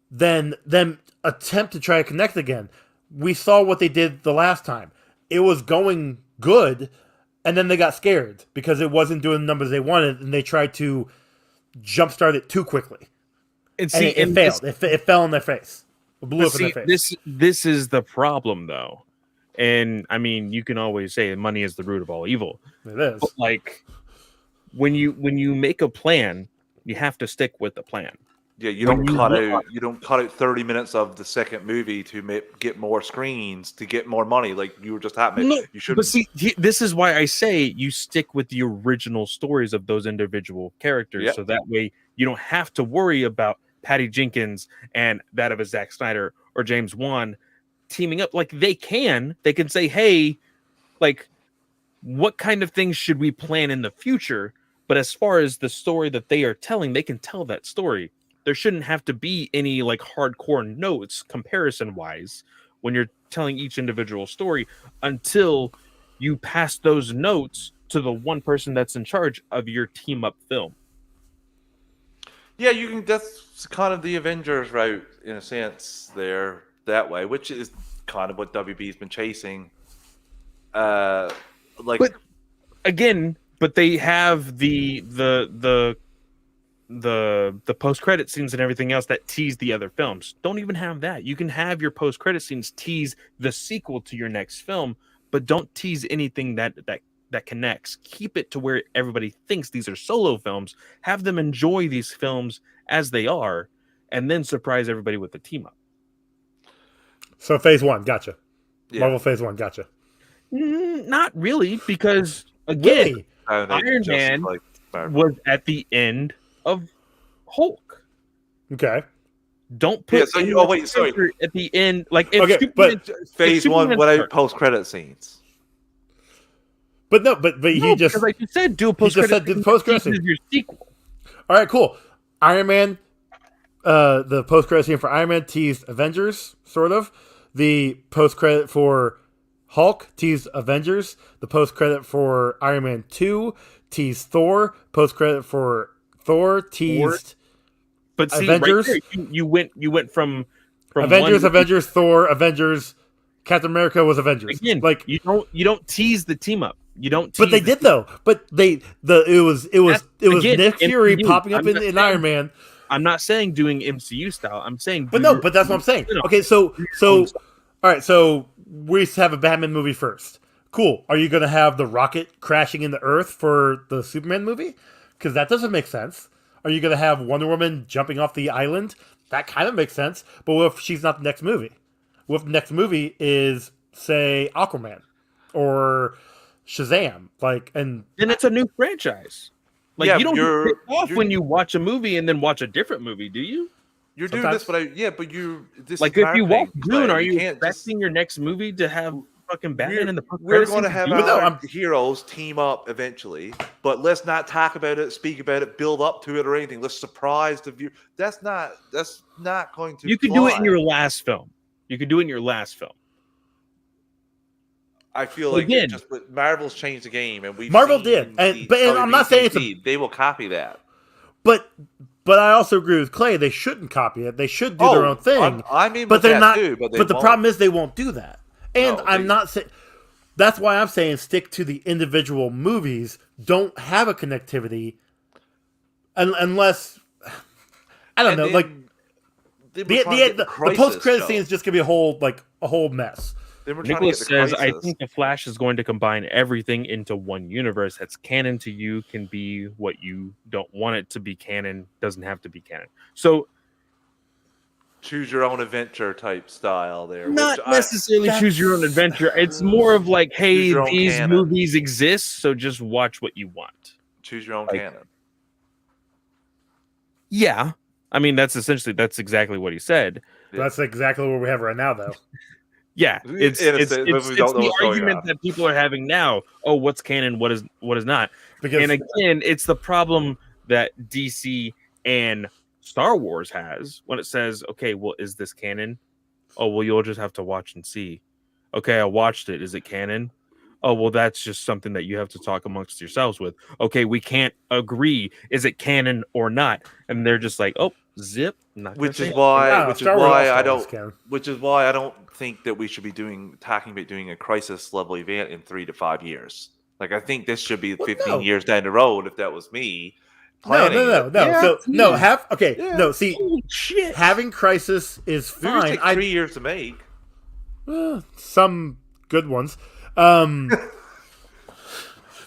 than them attempt to try to connect again. We saw what they did the last time. It was going good, and then they got scared because it wasn't doing the numbers they wanted, and they tried to jumpstart it too quickly. And it failed. It fell in their face. It blew up in their face. This is the problem, though. And, I mean, you can always say money is the root of all evil. It is. But, like, when you make a plan, you have to stick with the plan. Yeah, you don't cut out 30 minutes of the second movie to get more screens to get more money. Like you were just happening. No, you should. But see, this is why I say you stick with the original stories of those individual characters, so that way you don't have to worry about Patty Jenkins and that of a Zack Snyder or James Wan teaming up. Like they can say, hey, like what kind of things should we plan in the future? But as far as the story that they are telling, they can tell that story. There shouldn't have to be any like hardcore notes comparison wise when you're telling each individual story until you pass those notes to the one person that's in charge of your team up film. Yeah, you can. That's kind of the Avengers route in a sense there that way, which is kind of what WB's been chasing. But they have the the post credit scenes and everything else that tease the other films. Don't even have that. You can have your post credit scenes tease the sequel to your next film, but don't tease anything that connects. Keep it to where everybody thinks these are solo films. Have them enjoy these films as they are, and then surprise everybody with the team up. So phase 1, gotcha. Yeah. Marvel phase 1, gotcha. Not really, because again, Really? Iron Man was at the end of Hulk. Okay. Don't put Yeah, so you- oh, wait, sorry. at the end, like if Okay, Superman, phase if 1, Superman what are starts- post credit scenes? But no, but No, he just because like you said, do a he post just credit. said do the post-credit scene. Your sequel. All right, cool. Iron Man, the post-credit scene for Iron Man teased Avengers, sort of. The post-credit for Hulk teased Avengers. The post-credit for Iron Man 2 teased Thor. Post-credit for Thor teased But see, Avengers. right there, you went from Avengers, one, Avengers, Thor, Avengers. Captain America was Avengers. again. Like, you don't tease the team up. You don't. but they tease the did though. But it was again, Nick Fury MCU. popping up I'm in just saying- Iron Man. I'm not saying doing MCU style. I'm saying, But no, but that's what I'm saying. Okay, so all right, so we have a Batman movie first. Cool. Are you going to have the rocket crashing into Earth for the Superman movie? Because that doesn't make sense. Are you going to have Wonder Woman jumping off the island? That kind of makes sense. But what if she's not the next movie? What if the next movie is, say, Aquaman or Shazam? Like, and then it's a new franchise. Like Yeah, you don't you're- get pissed off you're- when you watch a movie and then watch a different movie, do you? You're doing Sometimes. this, but this Like is if you marketing, watch Dune, Clay. are you can't just- expecting your next movie to have fucking Batman in the post We're credit going to scene? have But no, our heroes team up eventually, but let's not talk about it, speak about it, build up to it or anything. Let's surprise the viewer. That's not going to. you could do it in fly. your last film. You could do it in your last film. I feel like Again. but Marvel's changed the game, and we Marvel did, and I'm not saying it's they will copy that. but I also agree with Clay. They shouldn't copy it. They should do their own thing. I'm in but with they're that not. too, but they the won't. problem is they won't do that. And No, I'm they- not saying. That's why I'm saying stick to the individual movies. Don't have a connectivity, unless I don't And know. then Like they were the trying to get the Crisis post credit show. scene is just gonna be a whole mess. They were trying to Nicholas get the says, "I Crisis. think the Flash is going to combine everything into one universe. That's canon to you. Can be what you don't want it to be. Canon doesn't have to be canon." So choose your own adventure type style there. not which I- necessarily choose your own adventure. It's more of like, hey, Choose your own these canon. movies exist, so just watch what you want. choose your own like- canon. Yeah, I mean that's exactly what he said. Yeah. That's exactly what we have right now, though. Yeah, In it's a sense, but we don't know the what's going argument on. that people are having now. Oh, what's canon? What is not? Because And again, it's the problem that DC and Star Wars has when it says, okay, well, is this canon? Oh, well, you'll just have to watch and see. Okay, I watched it. Is it canon? Oh, well, that's just something that you have to talk amongst yourselves with. Okay, we can't agree. Is it canon or not? And they're just like, oh, zip. Not gonna Which say is it. why, Star Wars I All-Stars don't, can. which is why I don't think that we should be talking about doing a crisis level event in 3 to 5 years. Like I think this should be Well, 15 no. years down the road. If that was me, No, planning no. it. Yeah, So no, yeah. Yeah. no. See, Holy shit. having Crisis is They're gonna fine. take 3 years to make. Some good ones.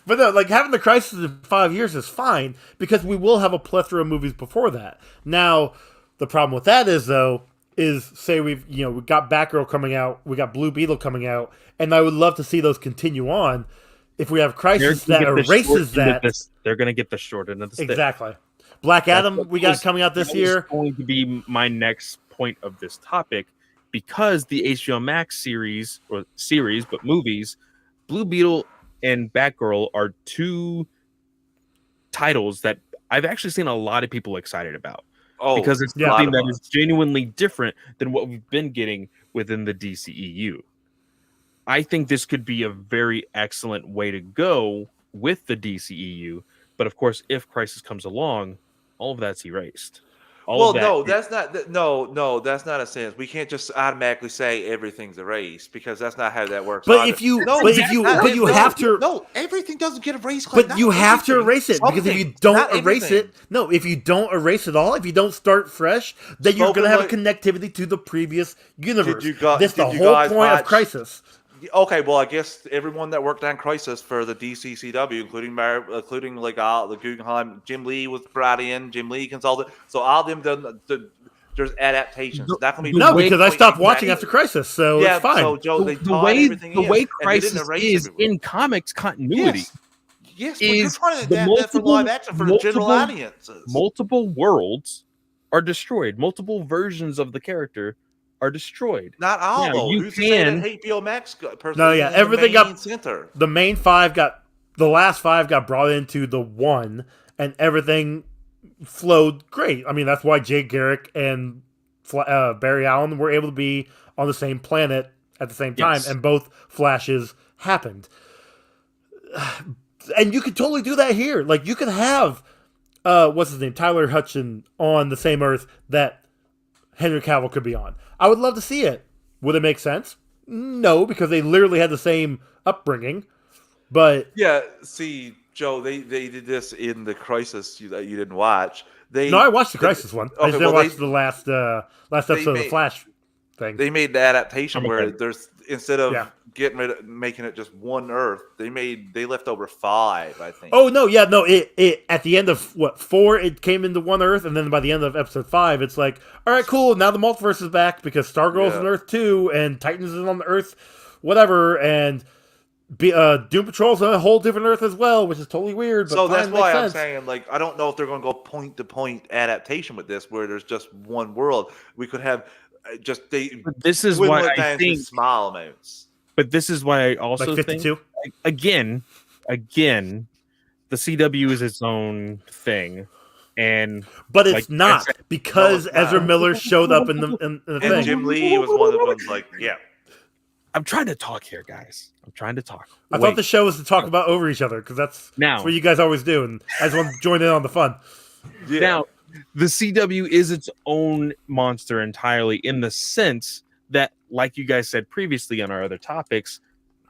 But no, like having the Crisis in 5 years is fine because we will have a plethora of movies before that. Now, the problem with that is though, say we got Batgirl coming out, we got Blue Beetle coming out, and I would love to see those continue on. If we have Crisis that erases that, they're going to get the short end of the stick. exactly. Black Adam That's what we got was- coming out this that year. was going to be my next point of this topic because the HBO Max series, but movies, Blue Beetle and Batgirl are two titles that I've actually seen a lot of people excited about Oh, because it's yeah. something A lot that of is genuinely different than what we've been getting within the DCEU. I think this could be a very excellent way to go with the DCEU, but of course, if Crisis comes along, all of that's erased. All of that. no, that's not. No, that's not a sense. We can't just automatically say everything's erased because that's not how that works. But either. if you, no, but if you, not but you no, have to. No, everything doesn't get erased. Clay. But Not you have to everything. erase it because if you Something, don't not erase everything. it, no, if you don't erase it all, if you don't start fresh, then you're Spoken going to have like- a connectivity to the previous universe. Did That's the you whole guys point of watch- Crisis. Okay, well, I guess everyone that worked on Crisis for the DCCW, including like all the Guggenheim, Jim Lee was brought in, Jim Lee consulted, so all of them there's adaptations. It's not gonna be No, way- because I stopped watching exactly. after Crisis, so Yeah, it's fine. so Joe, they The taught way everything the in, way and they Crisis didn't erase is everyone. in comics continuity. Yes, but you're is trying to the adapt that for multiple- live action for the general multiple- audiences. Multiple worlds are destroyed. Multiple versions of the character are destroyed. Not all Now, though. you Who's to say can- that HBO Max person? No, yeah, is in the everything main got- center. The last five got brought into the one, and everything flowed great. I mean, that's why Jay Garrick and Barry Allen were able to be on the same planet at the same time, Yes. and both flashes happened. And you could totally do that here. Like, you could have, what's his name, Tyler Hutchin on the same Earth that Henry Cavill could be on. I would love to see it. Would it make sense? No, because they literally had the same upbringing. But Yeah, see, Joe, they did this in the Crisis that you didn't watch. no, I watched the Crisis one. I Okay, just didn't well, watch the last episode of the made- Flash thing. They made the adaptation I'm where okay. there's instead of Yeah. making it just one Earth, they left over 5, I think. Oh no, yeah, no. It at the end of 4, it came into one Earth, and then by the end of episode 5, it's like, all right, cool. Now the multiverse is back because Stargirl's Yeah. on Earth 2, and Titans is on the Earth, whatever, and Doom Patrol's on a whole different Earth as well, which is totally weird. But So fine, that's makes why I'm sense. saying, like, I don't know if they're going to go point to point adaptation with this, where there's just one world. We could have just they But this is dwindle why it I down to think. small amounts. But this is why I also Like think 52. again, the CW is its own thing, and But it's like I not said- because No, it's not. Ezra Miller showed up in the And thing. Jim Lee was one of the ones like, yeah. I'm trying to talk here, guys. I'm trying to talk. I Wait. thought the show was to talk about over each other because that's Now- what you guys always do, and I just want to join in on the fun. Yeah. Now, the CW is its own monster entirely in the sense that, like you guys said previously on our other topics,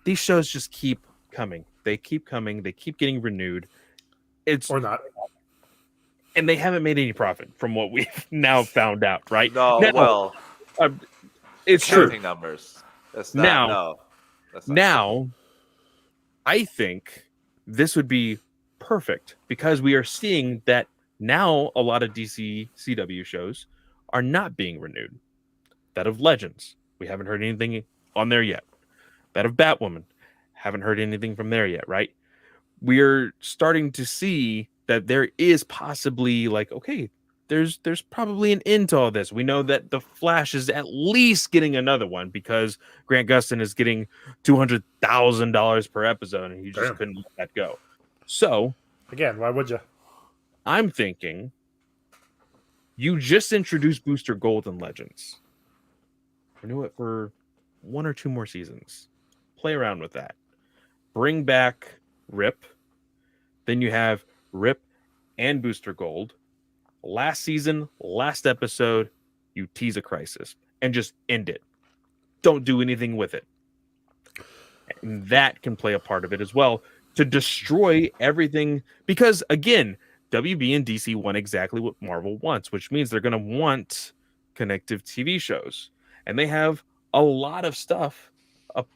these shows just keep coming. They keep coming. They keep getting renewed. It's Or not. and they haven't made any profit from what we've now found out, right? No, Now, well, it's true. counting numbers. That's not Now- no. That's not Now, I think this would be perfect because we are seeing that now a lot of DC CW shows are not being renewed. That of Legends, we haven't heard anything on there yet. That of Batwoman, haven't heard anything from there yet, right? We're starting to see that there is possibly like, okay, there's probably an end to all this. We know that the Flash is at least getting another one because Grant Gustin is getting $200,000 per episode, and he just Damn. couldn't let that go. So Again, why would you? I'm thinking you just introduced Booster Gold in Legends. Renew it for 1 or 2 more seasons. Play around with that. Bring back Rip. Then you have Rip and Booster Gold. Last season, last episode, you tease a crisis and just end it. Don't do anything with it. And that can play a part of it as well to destroy everything. Because again, WB and DC want exactly what Marvel wants, which means they're going to want connective TV shows. And they have a lot of stuff up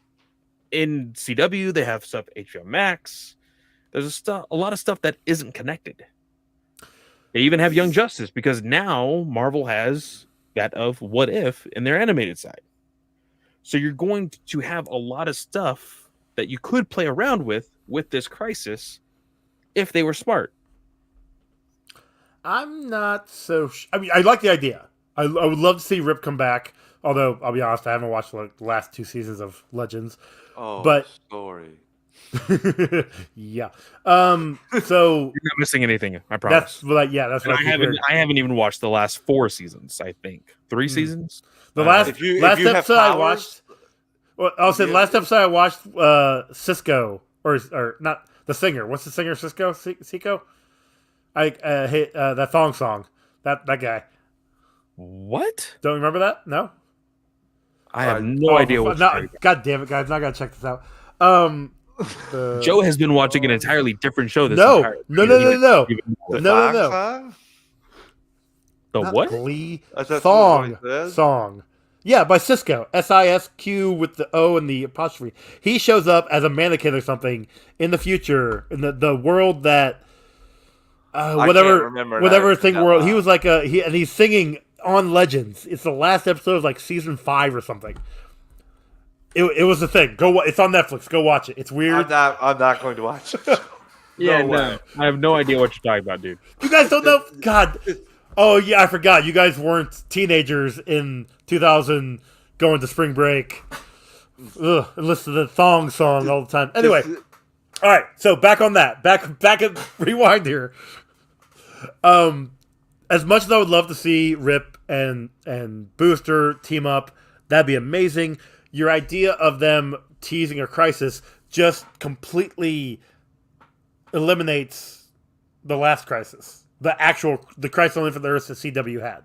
in CW. They have stuff HBO Max. There's a lot of stuff that isn't connected. They even have Young Justice because now Marvel has that of What If in their animated side. So you're going to have a lot of stuff that you could play around with this crisis if they were smart. I'm not so. I mean, I like the idea. I would love to see Rip come back. Although I'll be honest, I haven't watched like the last 2 seasons of Legends. Oh, But- story. Yeah. So You're not missing anything, I that's promise. what. That's And what I heard. I haven't even watched the last 4 seasons, I think. 3 Hmm. seasons? The Uh, last If you last have episode I powers- watched. Well, I'll say the Yeah. last episode I watched. Cisco or not the singer. What's the singer? Cisco. Seiko. I hate that thong song. That guy. What? Don't remember that? No. I have no idea what you're talking God damn it, guys! Now I gotta check this out. about. Joe has been watching an entirely different show this No. entire No. The Not what? Glee That's what he said? song. Yeah, by Cisco. Sisq with the O and the apostrophe. He shows up as a mannequin or something in the future in the world that whatever thing world. He was like and he's singing on Legends. It's the last episode of like season 5 or something. It was the thing. It's on Netflix. Go watch it. It's weird. I'm not going to watch it. No. I have no idea what you're talking about, dude. You guys don't know? God. Oh, yeah, I forgot. You guys weren't teenagers in 2000 going to spring break. Ugh, and listen to the thong song all the time. Anyway. All right, so back on that. Back at rewind here. As much as I would love to see Rip and Booster team up, that'd be amazing. Your idea of them teasing a crisis just completely eliminates the last crisis. The crisis on Infinite Earths that CW had.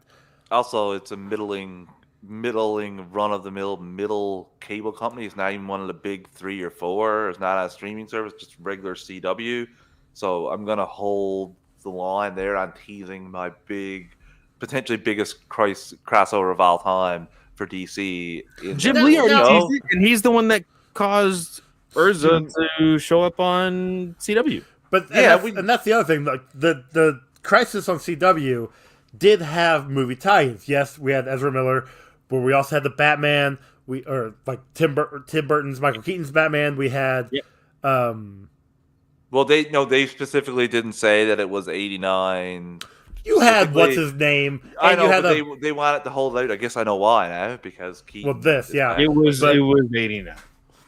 Also, it's a middling run-of-the-mill middle cable company. It's not even one of the big 3 or 4. It's not a streaming service, just regular CW. So I'm going to hold the line there on teasing my potentially biggest crossover of all time for DC. Jim Lee already teased it, and he's the one that caused Urza to show up on CW. But and that's the other thing. Like the Crisis on CW did have movie tie-ins. Yes, we had Ezra Miller, but we also had the Batman. Tim Burton's Michael Keaton's Batman. We had. Well, they specifically didn't say that it was 89. You had what's his name? I know, but they wanted to hold out. I guess I know why now because Keaton. Well, it was 89.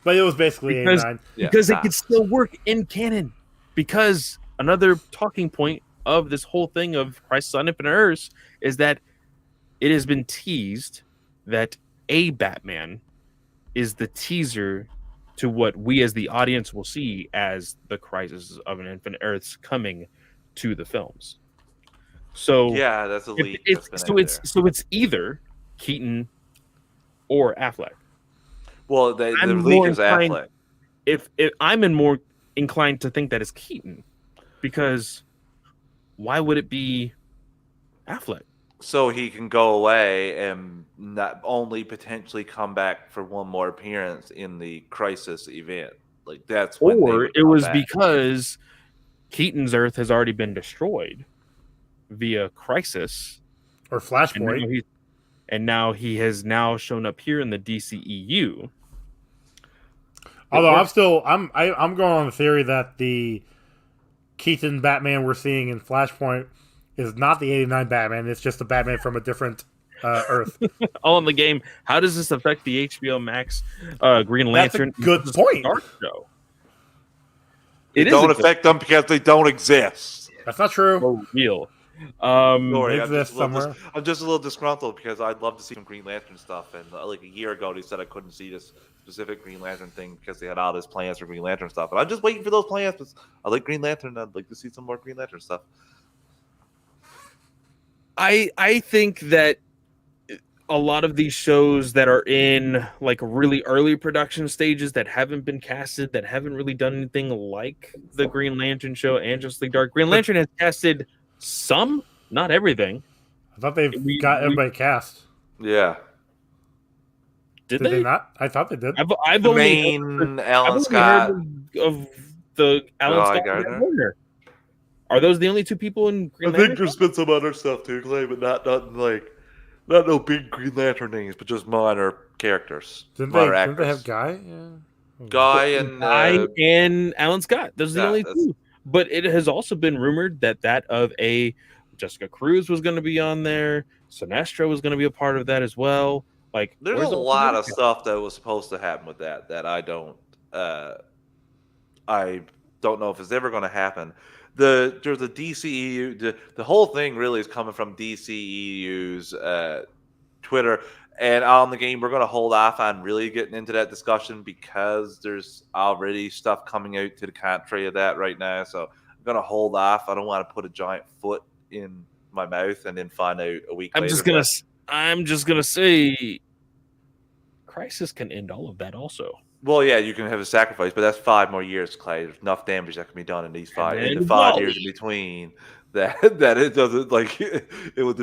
But it was basically 89 because it could still work in canon. Because another talking point of this whole thing of Crisis on Infinite Earths is that it has been teased that a Batman is the teaser to what we as the audience will see as the Crisis of an Infinite Earths coming to the films. So yeah, that's a leak. It's either Keaton or Affleck. Well, the leak is Affleck. If I'm more inclined to think that it's Keaton, because why would it be Affleck? So he can go away and not only potentially come back for one more appearance in the Crisis event. Like that's when or it was back. Because Keaton's Earth has already been destroyed via Crisis or Flashpoint, and now he has shown up here in the DCEU. Although I'm going on the theory that the Keaton Batman we're seeing in Flashpoint is not the 89 Batman. It's just a Batman from a different Earth. All in the game. How does this affect the HBO Max Green Lantern? That's a good point. Show? It don't affect them because they don't exist. That's not true. For real. Sorry, I'm just a little disgruntled because I'd love to see some Green Lantern stuff. And like a year ago, they said I couldn't see this specific Green Lantern thing because they had all this plans for Green Lantern stuff. But I'm just waiting for those plans. But I like Green Lantern. I'd like to see some more Green Lantern stuff. I think that a lot of these shows that are in like really early production stages that haven't been casted, that haven't really done anything like the Green Lantern show and Justice League Dark. Green Lantern has casted some, not everything. I thought they've got everybody cast. Yeah. Did they not? I thought they did. I've only heard of the Alan Scott and Warner. Are those the only two people in Green Lantern? I think there's been some other stuff too, Clay, but not no big Green Lantern names, but just minor characters. Didn't they have Guy? Yeah. Guy and Alan Scott. Those are the only two. But it has also been rumored that of a Jessica Cruz was going to be on there. Sinestro was going to be a part of that as well. Like, there's a lot of stuff that was supposed to happen with that I don't know if it's ever going to happen. There's a DCEU. The whole thing really is coming from DCEU's Twitter. And on the game, we're going to hold off on really getting into that discussion because there's already stuff coming out to the contrary of that right now. So I'm going to hold off. I don't want to put a giant foot in my mouth and then find out a week later. I'm just gonna say, Crisis can end all of that also. Well, yeah, you can have a sacrifice, but that's 5 more years, Clay. There's enough damage that can be done in these And in the then 5 years in Wally. between that that it doesn't like it would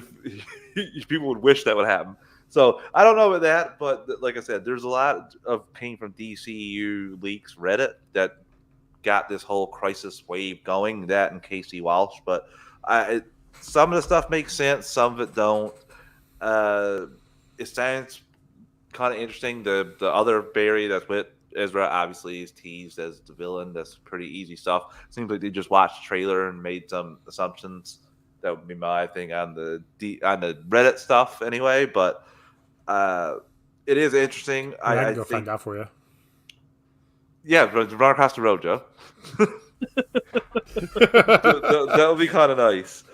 people would wish that would happen. So I don't know about that, but like I said, there's a lot of pain from DCEU leaks Reddit that got this whole crisis wave going. That and Casey Walsh, but some of the stuff makes sense, some of it don't. Uh, it sounds kind of interesting. The other Barry that's with Ezra obviously is teased as the villain. That's pretty easy stuff. Seems like they just watched the trailer and made some assumptions. That would be my thing on the Reddit stuff anyway. But it is interesting. I I can go think find out for you. yeah, run across the road, Joe. That would be kind of nice.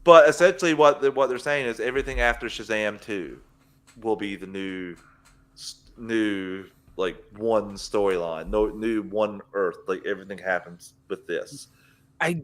But essentially, what they're saying is everything after Shazam 2 will be the new like one storyline, no new one Earth. Like everything happens with this. I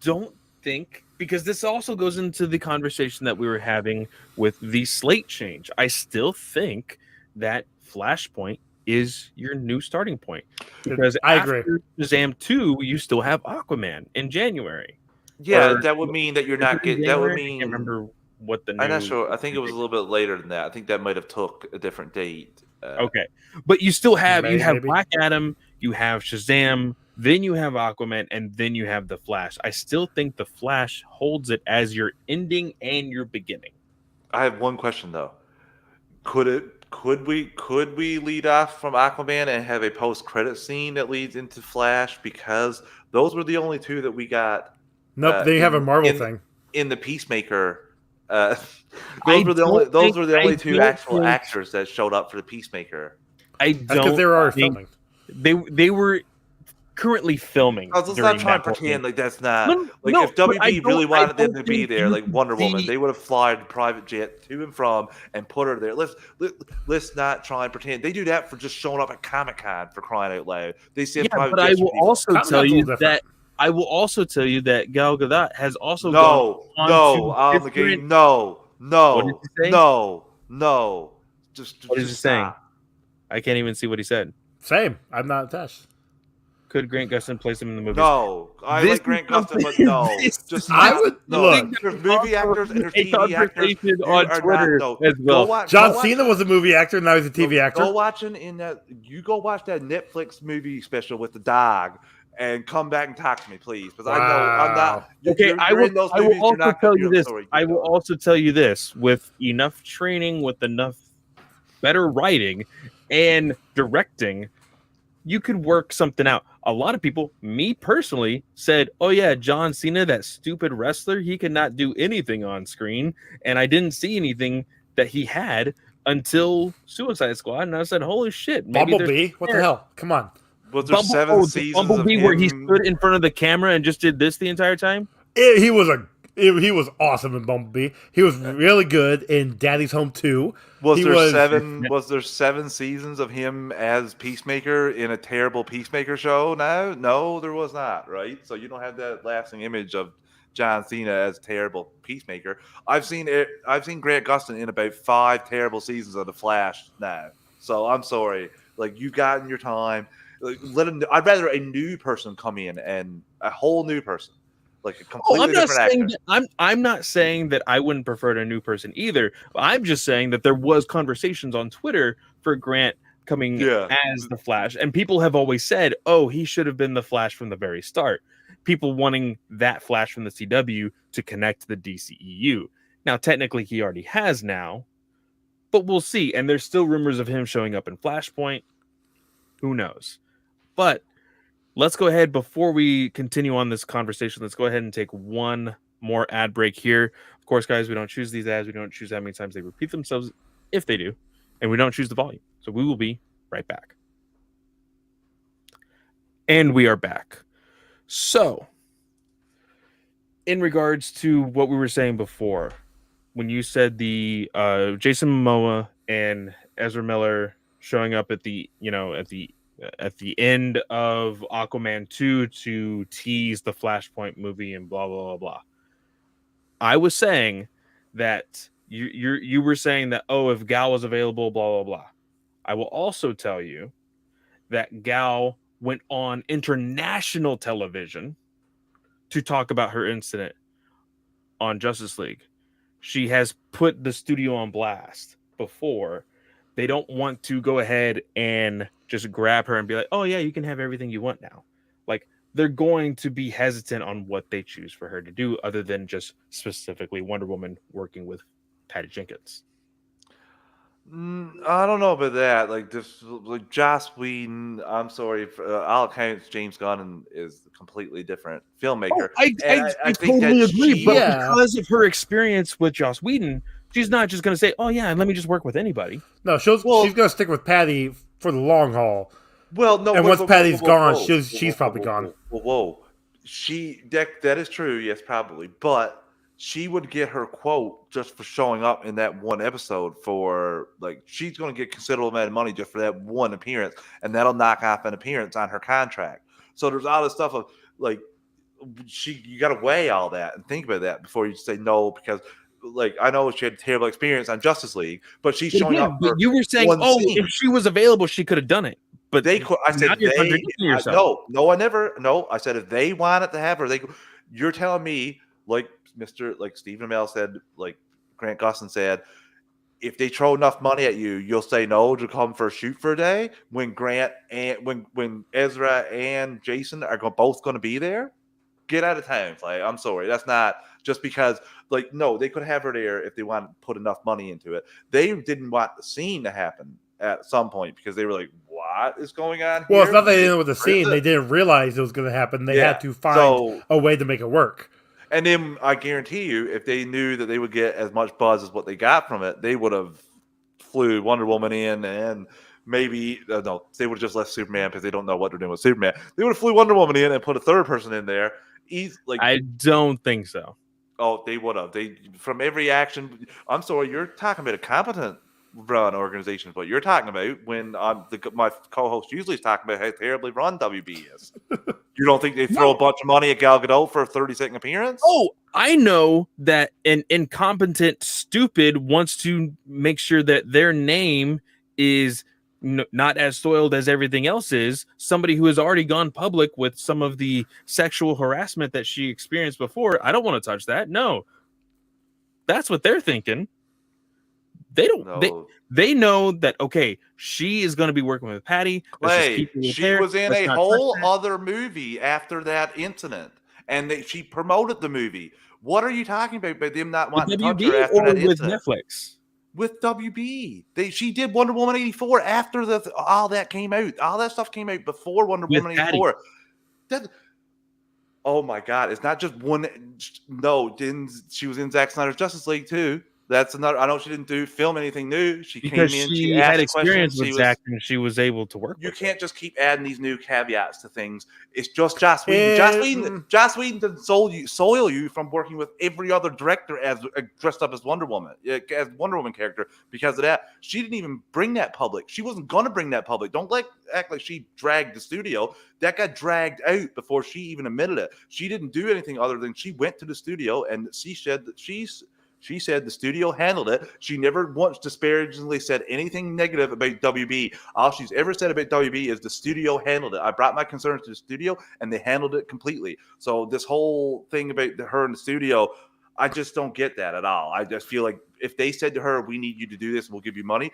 don't think, because this also goes into the conversation that we were having with the slate change. I still think that Flashpoint is your new starting point, because I after agree. Shazam 2, you still have Aquaman in January. Yeah, Or that would mean that you're is it not in getting. That would January? I can't mean remember what the new. I'm not sure. I think it was a little bit later than that. I think that might have took a different date. Okay, but you still have Maybe. Black Adam, you have Shazam, then you have Aquaman, and then you have the Flash. I still think the Flash holds it as your ending and your beginning. I have one question though. Could we lead off from Aquaman and have a post credit scene that leads into Flash, because those were the only two that we got. Nope, they have a Marvel in thing. in the Peacemaker. I those were the only two don't actual think- actors that showed up for the Peacemaker. I That's because don't. they were already think filming. they were currently filming. Let's during not try and that pretend point. like that's not No, like no, if but I WB really don't- I wanted them don't to be think there, you like Wonder Woman, see- they would have flown a private jet to and from and put her there. Let's not try and pretend they do that for just showing up at Comic-Con, for crying out loud. They send Yeah, private but I jets for will people. also Comic-Con's tell a you little different. that Gal Gadot has also No, gone no, on on to the different. game, no, What did no, he say? no. Just What is he just saying? stop. I can't even see what he said. Same. I'm not attached. Could Grant Gustin place him in the movie? No, I This like Grant is Gustin, but something- no. this Just is I stop. would- no. look. There's movie actors and there's a TV actors. conversation You on are Twitter not, no. as well. Go watch, John go watch Cena was a movie actor, now he's a TV actor. Go watching in that. You go watch that Netflix movie special with the dog, and come back and talk to me, please, because I know I'm not. Okay, I will. In those I will movies, you're also not tell gonna- you you're- this. sorry, keep I will going. also tell you this: with enough training, with enough better writing and directing, you could work something out. A lot of people, me personally, said, "Oh yeah, John Cena, that stupid wrestler, he could not do anything on screen," and I didn't see anything that he had until Suicide Squad, and I said, "Holy shit!" Maybe there's Bumblebee? What the hell? Come on. Was there seven seasons Bumblebee of where he him? stood in front of the camera and just did this the entire time. He was awesome in Bumblebee. He was really good in Daddy's Home 2. Was He there was- seven? Was there 7 seasons of him as Peacemaker in a terrible Peacemaker show? No, there was not. Right, so you don't have that lasting image of John Cena as terrible Peacemaker. I've seen Grant Gustin in about 5 terrible seasons of The Flash now. So I'm sorry. Like, you've gotten your time. Like, I'd rather a new person come in, and a whole new person, like a completely I'm not different saying actor. I'm not saying that I wouldn't prefer a new person either. I'm just saying that there was conversations on Twitter for Grant coming as the Flash, and people have always said, "Oh, he should have been the Flash from the very start." People wanting that Flash from the CW to connect to the DCEU. Now, technically, he already has now, but we'll see. And there's still rumors of him showing up in Flashpoint. Who knows? But let's go ahead, before we continue on this conversation, let's go ahead and take one more ad break here. Of course, guys, we don't choose these ads. We don't choose how many times they repeat themselves, if they do. And we don't choose the volume. So we will be right back. And we are back. So, in regards to what we were saying before, when you said the Jason Momoa and Ezra Miller showing up at the end of Aquaman 2 to tease the Flashpoint movie and blah, blah, blah, blah. I was saying that you were saying that, oh, if Gal was available, blah blah blah. I will also tell you that Gal went on international television to talk about her incident on Justice League. She has put the studio on blast before. They don't want to go ahead and just grab her and be like, oh yeah, you can have everything you want now. Like, they're going to be hesitant on what they choose for her to do, other than just specifically Wonder Woman working with Patty Jenkins. I don't know about that. Like this, like Joss Whedon. I'm sorry, I'll count James Gunn is a completely different filmmaker. I think totally that agree. But Yeah. because of her experience with Joss Whedon, she's not just going to say, "Oh yeah, let me just work with anybody." No, she's going to stick with Patty for the long haul. Well, no. And once Patty's gone, she's probably gone. Whoa. That is true. Yes, probably. But she would get her quote just for showing up in that one episode. For like, she's going to get considerable amount of money just for that one appearance, and that'll knock off an appearance on her contract. So there's all this stuff of like, you got to weigh all that and think about that before you say no, because like, I know she had a terrible experience on Justice League, but she's showing up. But you were saying, if she was available, she could have done it. But they could. I said no. I never. No, I said if they wanted to have her, they. You're telling me, like Stephen Amell said, like Grant Gustin said, if they throw enough money at you, you'll say no to come for a shoot for a day. When Grant and when Ezra and Jason are both going to be there, get out of town. Like, I'm sorry, that's not just because. Like, no, they could have her there if they wanted to put enough money into it. They didn't want the scene to happen at some point because they were like, what is going on here? Well, it's not that they didn't know with the scene. They didn't realize it was going to happen. They had to find a way to make it work. And then I guarantee you, if they knew that they would get as much buzz as what they got from it, they would have flew Wonder Woman in, and maybe no, they would have just left Superman because they don't know what they're doing with Superman. They would have flew Wonder Woman in and put a third person in there. I don't think so. Oh, they would have. They from every action. I'm sorry, you're talking about a competent run organization, but you're talking about when my co-host usually is talking about how terribly run WB is. You don't think they throw a bunch of money at Gal Gadot for a 30-second appearance? Oh, I know that an incompetent stupid wants to make sure that their name is not as soiled as everything else is. Somebody who has already gone public with some of the sexual harassment that she experienced before. I don't want to touch that. No, that's what they're thinking. They don't. No. They know that, okay, she is going to be working with Patty. She was in a whole other movie after that incident, and she promoted the movie. What are you talking about by them not wanting to touch her after that incident? With Netflix. With WB. She did Wonder Woman 84 after all that came out. All that stuff came out before Wonder Woman 84. Oh my God. It's not just one. No, she was in Zack Snyder's Justice League too. That's another. I know she didn't film anything new. She came in. She had experience with Zack, and she was able to work. You can't just keep adding these new caveats to things. It's just Joss Whedon. Joss Whedon doesn't soil you from working with every other director as dressed up as Wonder Woman, as Wonder Woman character. Because of that, she didn't even bring that public. She wasn't gonna bring that public. Don't act like she dragged the studio. That got dragged out before she even admitted it. She didn't do anything other than she went to the studio and she said that She said the studio handled it. She never once disparagingly said anything negative about WB. All she's ever said about WB is the studio handled it. I brought my concerns to the studio, and they handled it completely. So this whole thing about her in the studio, I just don't get that at all. I just feel like if they said to her, we need you to do this and we'll give you money,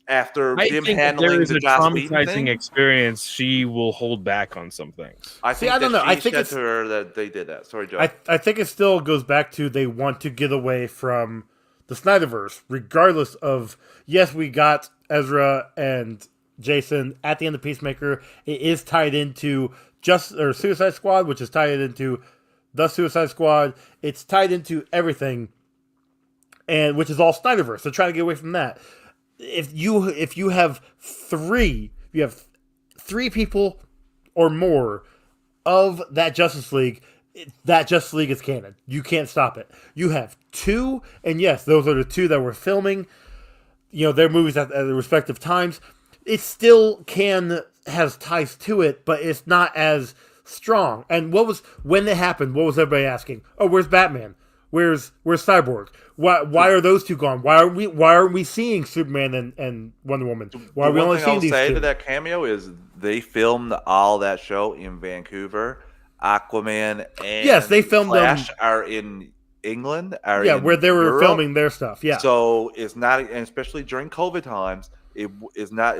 after them handling the Joss Whedon thing, experience, she will hold back on some things. I don't know. I think it's to her that they did that. Sorry, Joe. I think it still goes back to they want to get away from the Snyderverse, regardless of yes, we got Ezra and Jason at the end of Peacemaker. It is tied into Suicide Squad, which is tied into the Suicide Squad. It's tied into everything, and which is all Snyderverse. So try to get away from that. If you have three people or more of that Justice League is canon. You can't stop it. You have two, and yes, those are the two that were filming, their movies at their respective times. It still has ties to it, but it's not as strong. And when it happened, what was everybody asking? Oh, where's Batman? Where's Cyborg? Why are those two gone? Why aren't we seeing Superman and Wonder Woman? Why are we only seeing these say two? To that cameo is they filmed all that show in Vancouver. Aquaman and Yes, they filmed Flash them. are in England. Where they were Europe. filming their stuff. Yeah. So it's not, and especially during COVID times, it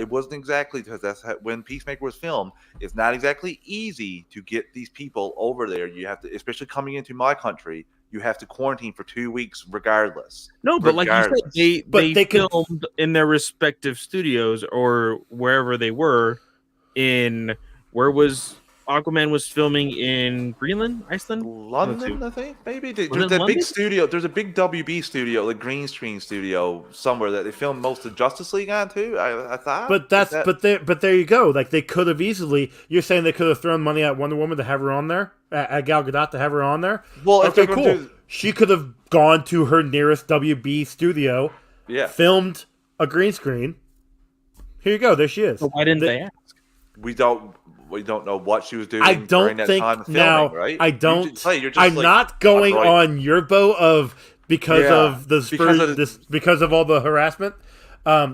wasn't exactly, because that's when Peacemaker was filmed. It's not exactly easy to get these people over there. You have to, especially coming into my country, you have to quarantine for 2 weeks regardless. No, but like you said, they filmed in their respective studios or wherever they were. Where was Aquaman was filming in Greenland, Iceland, London, I think maybe. There's that big studio. There's a big WB studio, the green screen studio somewhere that they filmed most of Justice League on too. I thought. But there you go. Like they could have easily. You're saying they could have thrown money at Wonder Woman to have her on there, at Gal Gadot to have her on there. Well, okay, cool. She could have gone to her nearest WB studio. Yeah. Filmed a green screen. Here you go. There she is. So why didn't they ask? We don't know what she was doing. I don't during think that time of filming, now. Right? I don't. I'm not going on your boat of because of all the harassment.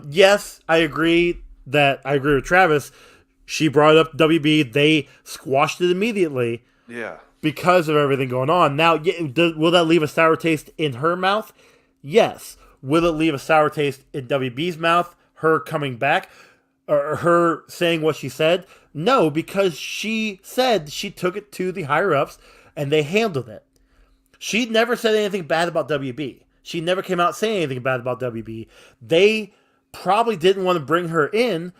Yes, I agree with Travis. She brought up WB. They squashed it immediately. Yeah. Because of everything going on. Now, will that leave a sour taste in her mouth? Yes. Will it leave a sour taste in WB's mouth? Her coming back? Or her saying what she said? No, because she said she took it to the higher-ups and they handled it. She never said anything bad about WB. She never came out saying anything bad about WB. They probably didn't want to bring her in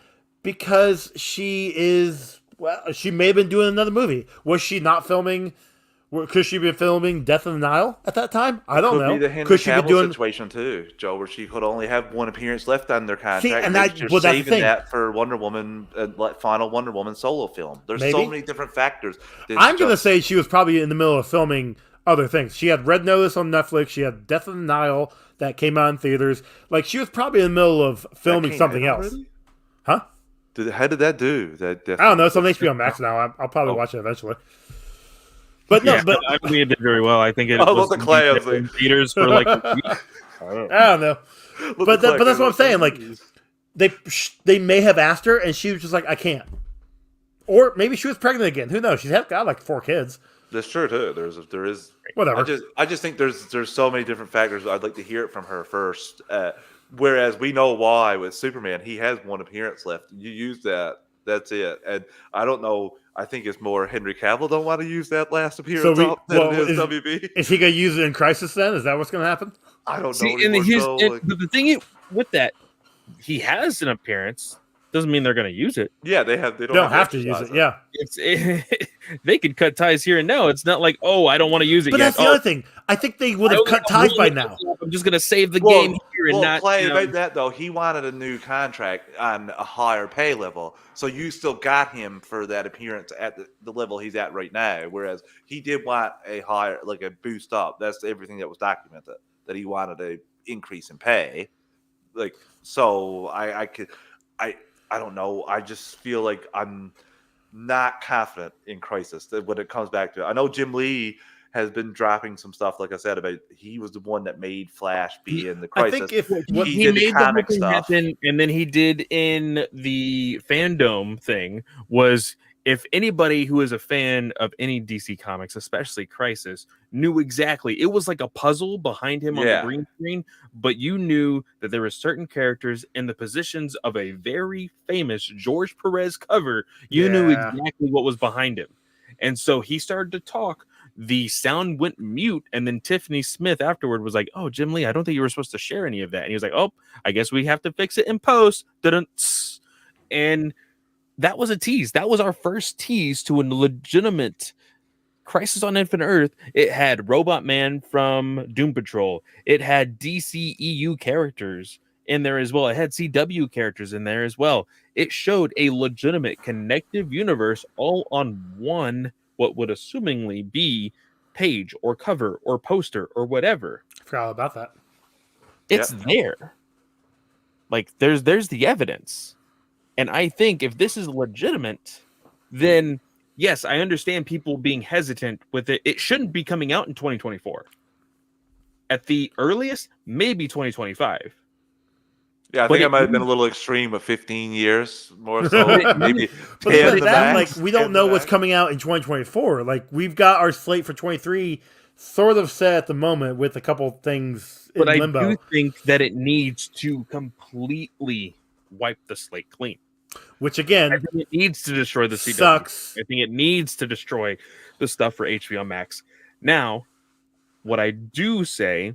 because she may have been doing another movie. Was she not filming? Could she be filming Death in the Nile at that time? I don't know. Could be the Henry Cavill situation too, Joe, where she could only have one appearance left on their contract. See, and you're saving that for Wonder Woman, final Wonder Woman solo film. There's so many different factors. I'm going to say she was probably in the middle of filming other things. She had Red Notice on Netflix. She had Death in the Nile that came out in theaters. Like, she was probably in the middle of filming something else. Already? Huh? How did that do? I don't know. It's on HBO Max now. I'll probably watch it eventually. But no, I think it did very well. I think it was in theaters for like a week. I don't know. But that's what I'm saying. Like, they may have asked her, and she was just like, I can't. Or maybe she was pregnant again. Who knows? She's got like 4 kids. That's true too. There is whatever. I just think there's so many different factors. I'd like to hear it from her first. Whereas we know why with Superman, he has one appearance left. You use that. That's it. And I don't know. I think it's more Henry Cavill don't want to use that last appearance than it is WB. Is he going to use it in Crisis then? Is that what's going to happen? I don't know. See, but the thing with that, he has an appearance. Doesn't mean they're going to use it. Yeah, they don't have to use it. Yeah, they could cut ties here and now. It's not like, oh, I don't want to use it. But that's the other thing. I think they would have cut ties by now. I'm just going to save the game here and not play about that though. He wanted a new contract on a higher pay level, so you still got him for that appearance at the level he's at right now. Whereas he did want a higher, like a boost up. That's everything that was documented, that he wanted an increase in pay. Like, so I don't know. I just feel like I'm not confident in Crisis when it comes back to it. I know Jim Lee has been dropping some stuff, like I said, about he was the one that made Flash be in the Crisis. I think he made the comic stuff, happen, and then he did in the fandom thing was, if anybody who is a fan of any DC comics, especially Crisis, knew exactly, it was like a puzzle behind him on the green screen, but you knew that there were certain characters in the positions of a very famous George Perez cover. You knew exactly what was behind him. And so he started to talk. The sound went mute, and then Tiffany Smith afterward was like, oh, Jim Lee, I don't think you were supposed to share any of that. And he was like, oh, I guess we have to fix it in post. And that was a tease. That was our first tease to a legitimate Crisis on Infinite Earth. It had Robot Man from Doom Patrol. It had DCEU characters in there as well. It had CW characters in there as well. It showed a legitimate connective universe all on one, what would assumingly be page or cover or poster or whatever. I forgot all about that. It's there. Like, there's the evidence. And I think if this is legitimate, then yes, I understand people being hesitant with it. It shouldn't be coming out in 2024. At the earliest, maybe 2025. Yeah, I But think I it might have been a needs- little extreme of 15 years more so. it Maybe needs- 10 But even the that, max, like, we don't 10 the know what's max. coming out in 2024. Like, we've got our slate for 23 sort of set at the moment with a couple things in But I limbo. do think that it needs to completely wipe the slate clean. Which, I again, think it needs to destroy the CW. sucks. I think it needs to destroy the stuff for HBO Max. Now, what I do say,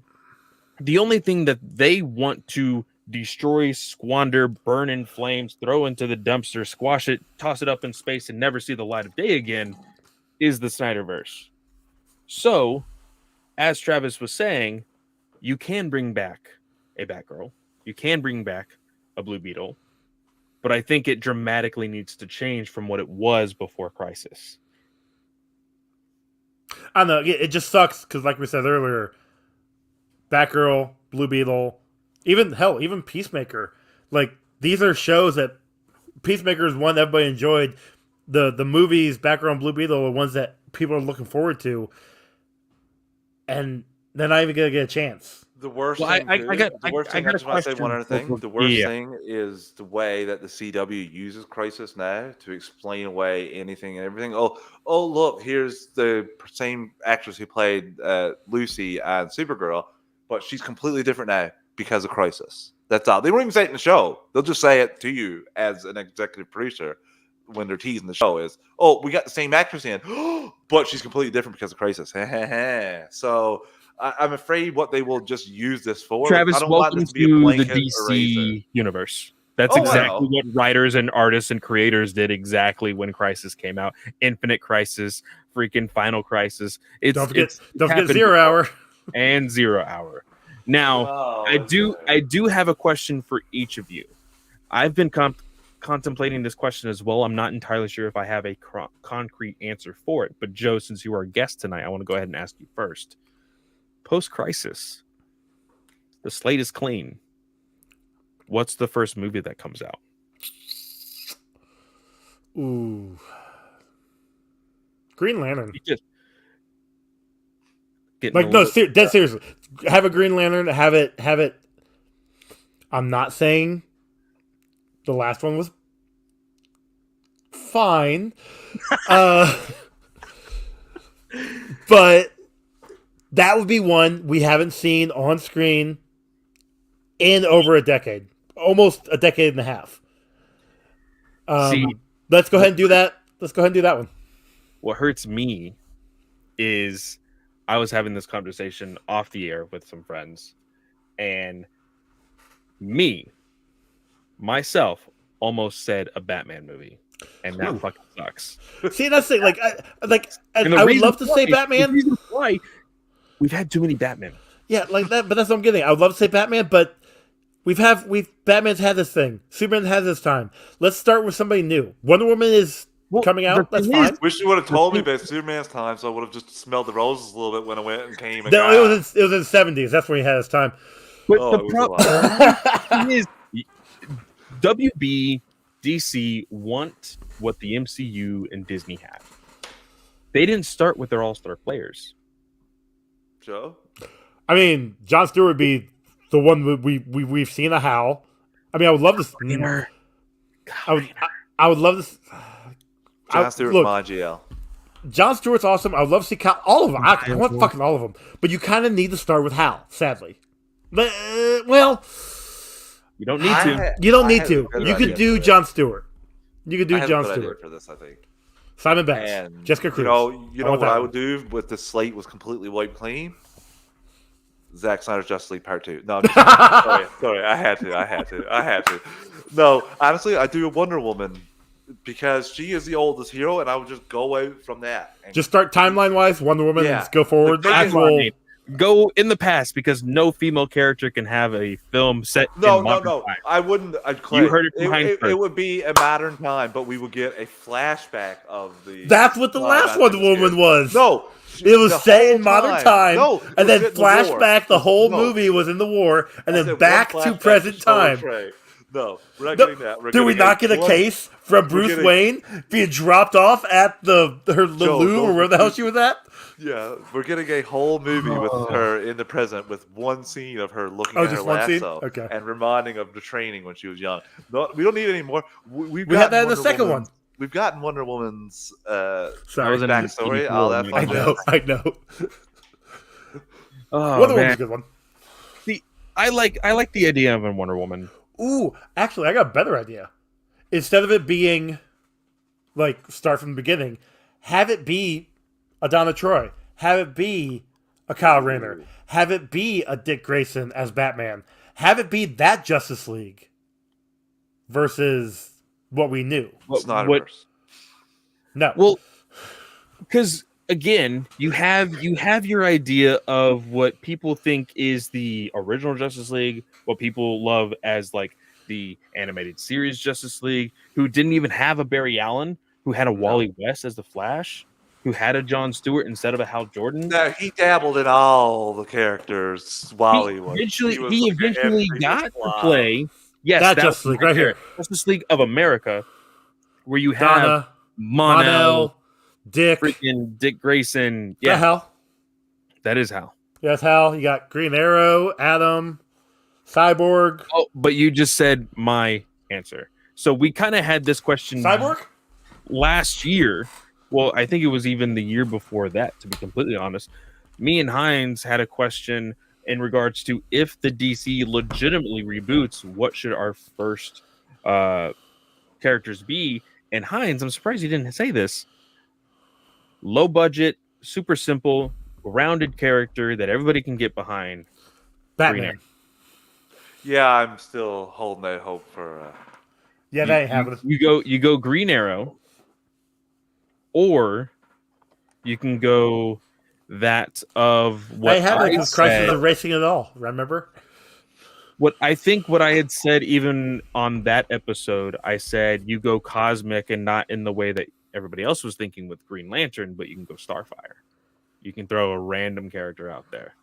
the only thing that they want to destroy, squander, burn in flames, throw into the dumpster, squash it, toss it up in space, and never see the light of day again is the Snyderverse. So, as Travis was saying, you can bring back a Batgirl. You can bring back a Blue Beetle. But I think it dramatically needs to change from what it was before Crisis. I don't know. It just sucks because, like we said earlier, Batgirl, Blue Beetle, even Peacemaker. Like, these are shows that Peacemaker is one that everybody enjoyed. The movies, Batgirl and Blue Beetle, are ones that people are looking forward to. And they're not even going to get a chance. The worst Well, thing, I dude, got- the worst I thing, got I a just want to say one question. other thing. The worst Yeah. thing is the way that the CW uses Crisis now to explain away anything and everything. Oh, look, here's the same actress who played Lucy and Supergirl, but she's completely different now because of Crisis. That's all. They won't even say it in the show. They'll just say it to you as an executive producer when they're teasing the show is, oh, we got the same actress in, but she's completely different because of Crisis. So I'm afraid what they will just use this for. Travis, I don't want welcome this to be a to the blanket DC eraser. universe. That's Oh, I exactly know. what writers and artists and creators did exactly when Crisis came out. Infinite Crisis, freaking Final Crisis. Don't forget happened Zero before. Hour. And 0 Hour. Now, Oh, I do have a question for each of you. I've been contemplating this question as well. I'm not entirely sure if I have a concrete answer for it. But Joe, since you are a guest tonight, I want to go ahead and ask you first. Post-Crisis, the slate is clean. What's the first movie that comes out? Ooh. Green Lantern. You just Like, no, dead seriously. Have a Green Lantern. Have it. I'm not saying the last one was fine. But that would be one we haven't seen on screen in over a decade. Almost a decade and a half. Let's go ahead and do that. Let's go ahead and do that one. What hurts me is I was having this conversation off the air with some friends, and myself almost said a Batman movie, and that Ooh. fucking sucks. See, that's the thing. And the I would reason love to say why- Batman. the reason why we've had too many Batman. Yeah, like that. But that's what I'm getting. I would love to say Batman, but Batman's had this thing. Superman has this time. Let's start with somebody new. Wonder Woman is coming out. the That's thing is, fine. Wish you would have told me about Superman's time, so I would have just smelled the roses a little bit when I went and came. And No, got it was in the 70s. That's when he had his time. But Oh, the it was problem is WB, DC want what the MCU and Disney have. They didn't start with their all-star players. Joe. I mean, Jon Stewart would be the one that we've seen a Hal. I mean, I would love to. I would love to. Jon Stewart, look, my GL. Jon Stewart's awesome. I would love to see all of them. I want fucking all of them. But you kind of need to start with Hal, sadly. But, well, You don't need to. you don't need I to. had a good You could idea do for Jon Stewart. You could I do have Jon a good idea Stewart. for this, I think. Simon Betts. And Jessica Cruz. You know want what that I one. would do with the slate was completely wiped clean? Zack Snyder's Justice League Part 2. No, I'm just sorry. I had to. No, honestly, I do a Wonder Woman because she is the oldest hero, and I would just go out from that. And Just start timeline-wise, Wonder Woman, Yeah. and just go forward. The biggest Actual, Go in the past because no female character can have a film set in modern No. time. I wouldn't. You heard it from Heinz it first. would be a modern time, but we would get a flashback of the. that's what the last Wonder Woman was. No, It was the set whole in modern time, No, it and was then set in the war. flashback. The whole No. movie was in the war, and I then said back one to flashback present to Solar time. Tray. No, we're not No, getting that. We're Did we getting not get a one- case from Bruce getting- Wayne being dropped off at the Joe, Louvre or where the hell she was at? Yeah, we're getting a whole movie with her in the present with one scene of her looking Oh, at her just one scene? lasso Okay. and reminding of the training when she was young. No, we don't need any more. We've We had gotten that in the second one. We've gotten Wonder Woman's Sorry. was in backstory. 84, All that man. fun I know. jazz. I know. Oh Wonder Woman's man, a good one. I like the idea of a Wonder Woman. Ooh, actually, I got a better idea. Instead of it being like start from the beginning, have it be a Donna Troy. Have it be a Kyle Rayner. Have it be a Dick Grayson as Batman. Have it be that Justice League versus what we knew. Snyderverse. No. Well, because again, you have your idea of what people think is the original Justice League, what people love as like the animated series Justice League, who didn't even have a Barry Allen, who had a Wally West as the Flash, who had a John Stewart instead of a Hal Jordan. No, he dabbled in all the characters while he was. He eventually got to play. Yes, that Justice League right here. Justice League of America, where you have Donna, Mon-El, Dick. freaking Dick Grayson. Yeah. Yeah, Hal. that is Hal. Yeah, that's Hal. You got Green Arrow, Atom, Cyborg. Oh, but you just said my answer. So we kind of had this question Cyborg? last year. Well, I think it was even the year before that, to be completely honest. Me and Hines had a question in regards to if the DC legitimately reboots, what should our first characters be? And Hines, I'm surprised you didn't say this. Low budget, super simple, rounded character that everybody can get behind. Batman. Yeah, I'm still holding that hope for. Yeah, that ain't happening. You go Green Arrow, or you can go that of what They have it I because Crisis said. is racing it all. Remember? What I had said even on that episode, I said you go cosmic and not in the way that everybody else was thinking with Green Lantern, but you can go Starfire. You can throw a random character out there.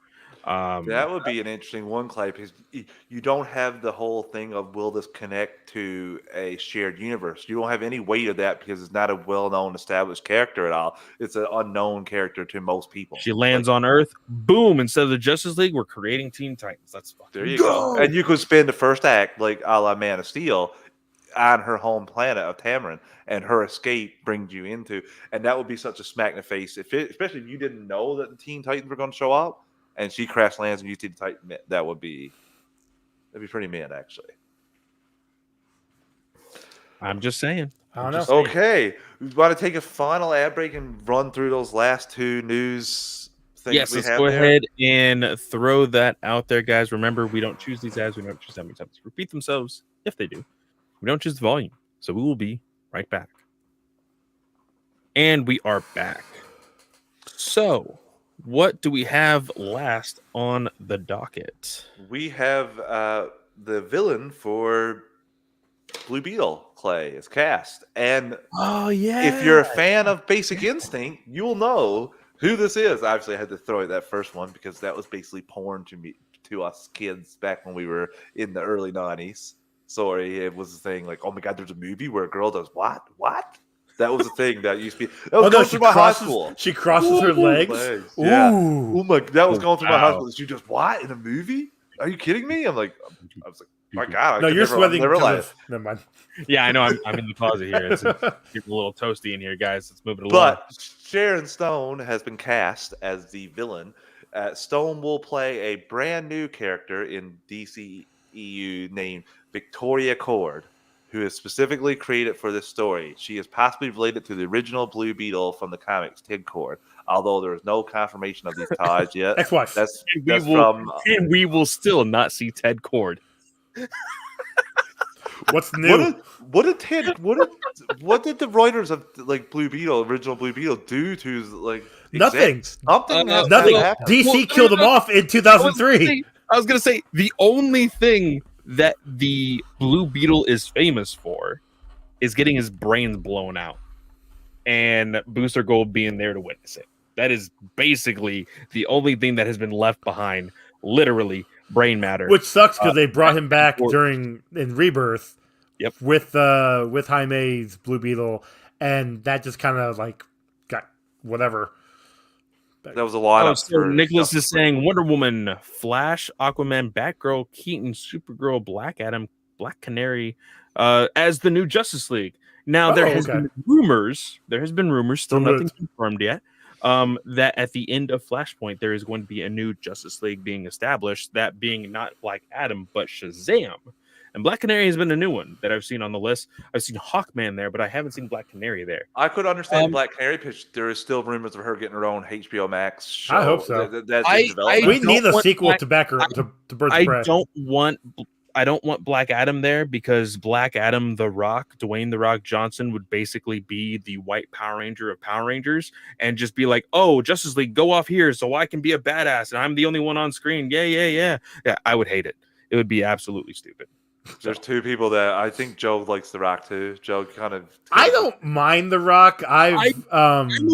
That would be an interesting one, Clay, because you don't have the whole thing of will this connect to a shared universe. You don't have any weight of that because it's not a well-known, established character at all. It's an unknown character to most people. She lands on Earth, boom! Instead of the Justice League, we're creating Teen Titans. That's fucking There you go. And you could spend the first act, like a la Man of Steel, on her home planet of Tamarin, and her escape brings you into, and that would be such a smack in the face, especially if you didn't know that the Teen Titans were going to show up. And she crash lands and you see the Titan. That'd be pretty mad, actually. I'm just saying. I don't know. Okay, we want to take a final ad break and run through those last two news things. Yes, we let's have go there. ahead and throw that out there, guys. Remember, we don't choose these ads. We don't choose how many times to repeat themselves. If they do, we don't choose the volume. So we will be right back. And we are back. So, what do we have last on the docket? We have the villain for Blue Beetle, Clay, is cast, and Oh yeah. if you're a fan of Basic Instinct, you'll know who this is. Obviously, I had to throw in that first one because that was basically porn to us kids back when we were in the early 90s. Sorry, it was the thing like, oh my god, there's a movie where a girl does what? That was a thing that used to be. That was going through my high school. She crosses her legs. Yeah. Ooh. Oh my, that was going through my high Wow. school. She just what in a movie? Are you kidding me? I was like, my god. No, you're sweating. Never because realized. of- Never mind. Yeah, I know. I'm in the closet here. It's getting a little toasty in here, guys. Let's move it along. But Sharon Stone has been cast as the villain. Stone will play a brand new character in DCEU named Victoria Cord, who is specifically created for this story. She is possibly related to the original Blue Beetle from the comics, Ted Cord, although there is no confirmation of these ties yet. Ex-wife. That's we from and we will still not see Ted Cord. What's new? what did the writers of like Blue Beetle, original Blue Beetle, do to like Nothing. Something has Nothing. to happen. DC killed him off in 2003. I was gonna say the only thing that the Blue Beetle is famous for is getting his brains blown out, and Booster Gold being there to witness it. That is basically the only thing that has been left behind. Literally, brain matter. Which sucks because they brought him back or- in Rebirth. Yep. With Jaime's Blue Beetle, and that just kind of like got whatever. That was a lineup. Oh, so Nicholas is saying Wonder Woman, Flash, Aquaman, Batgirl, Keaton, Supergirl, Black Adam, Black Canary, as the new Justice League. Now there has been rumors. There has been rumors, still nothing confirmed yet. That at the end of Flashpoint there is going to be a new Justice League being established. That being not Black Adam but Shazam. And Black Canary has been a new one that I've seen on the list. I've seen Hawkman there, but I haven't seen Black Canary there. I could understand Black Canary pitch. There is still rumors of her getting her own HBO Max show. I hope so. That's in development. We need a sequel to back her to Birds of Prey. I don't want Black Adam there because Black Adam, The Rock, Dwayne The Rock Johnson would basically be the white Power Ranger of Power Rangers and just be like, oh, Justice League, go off here so I can be a badass and I'm the only one on screen. Yeah. I would hate it. It would be absolutely stupid. There's two people that I think Joe likes The Rock too. Joe kind of. I don't mind The Rock. I'm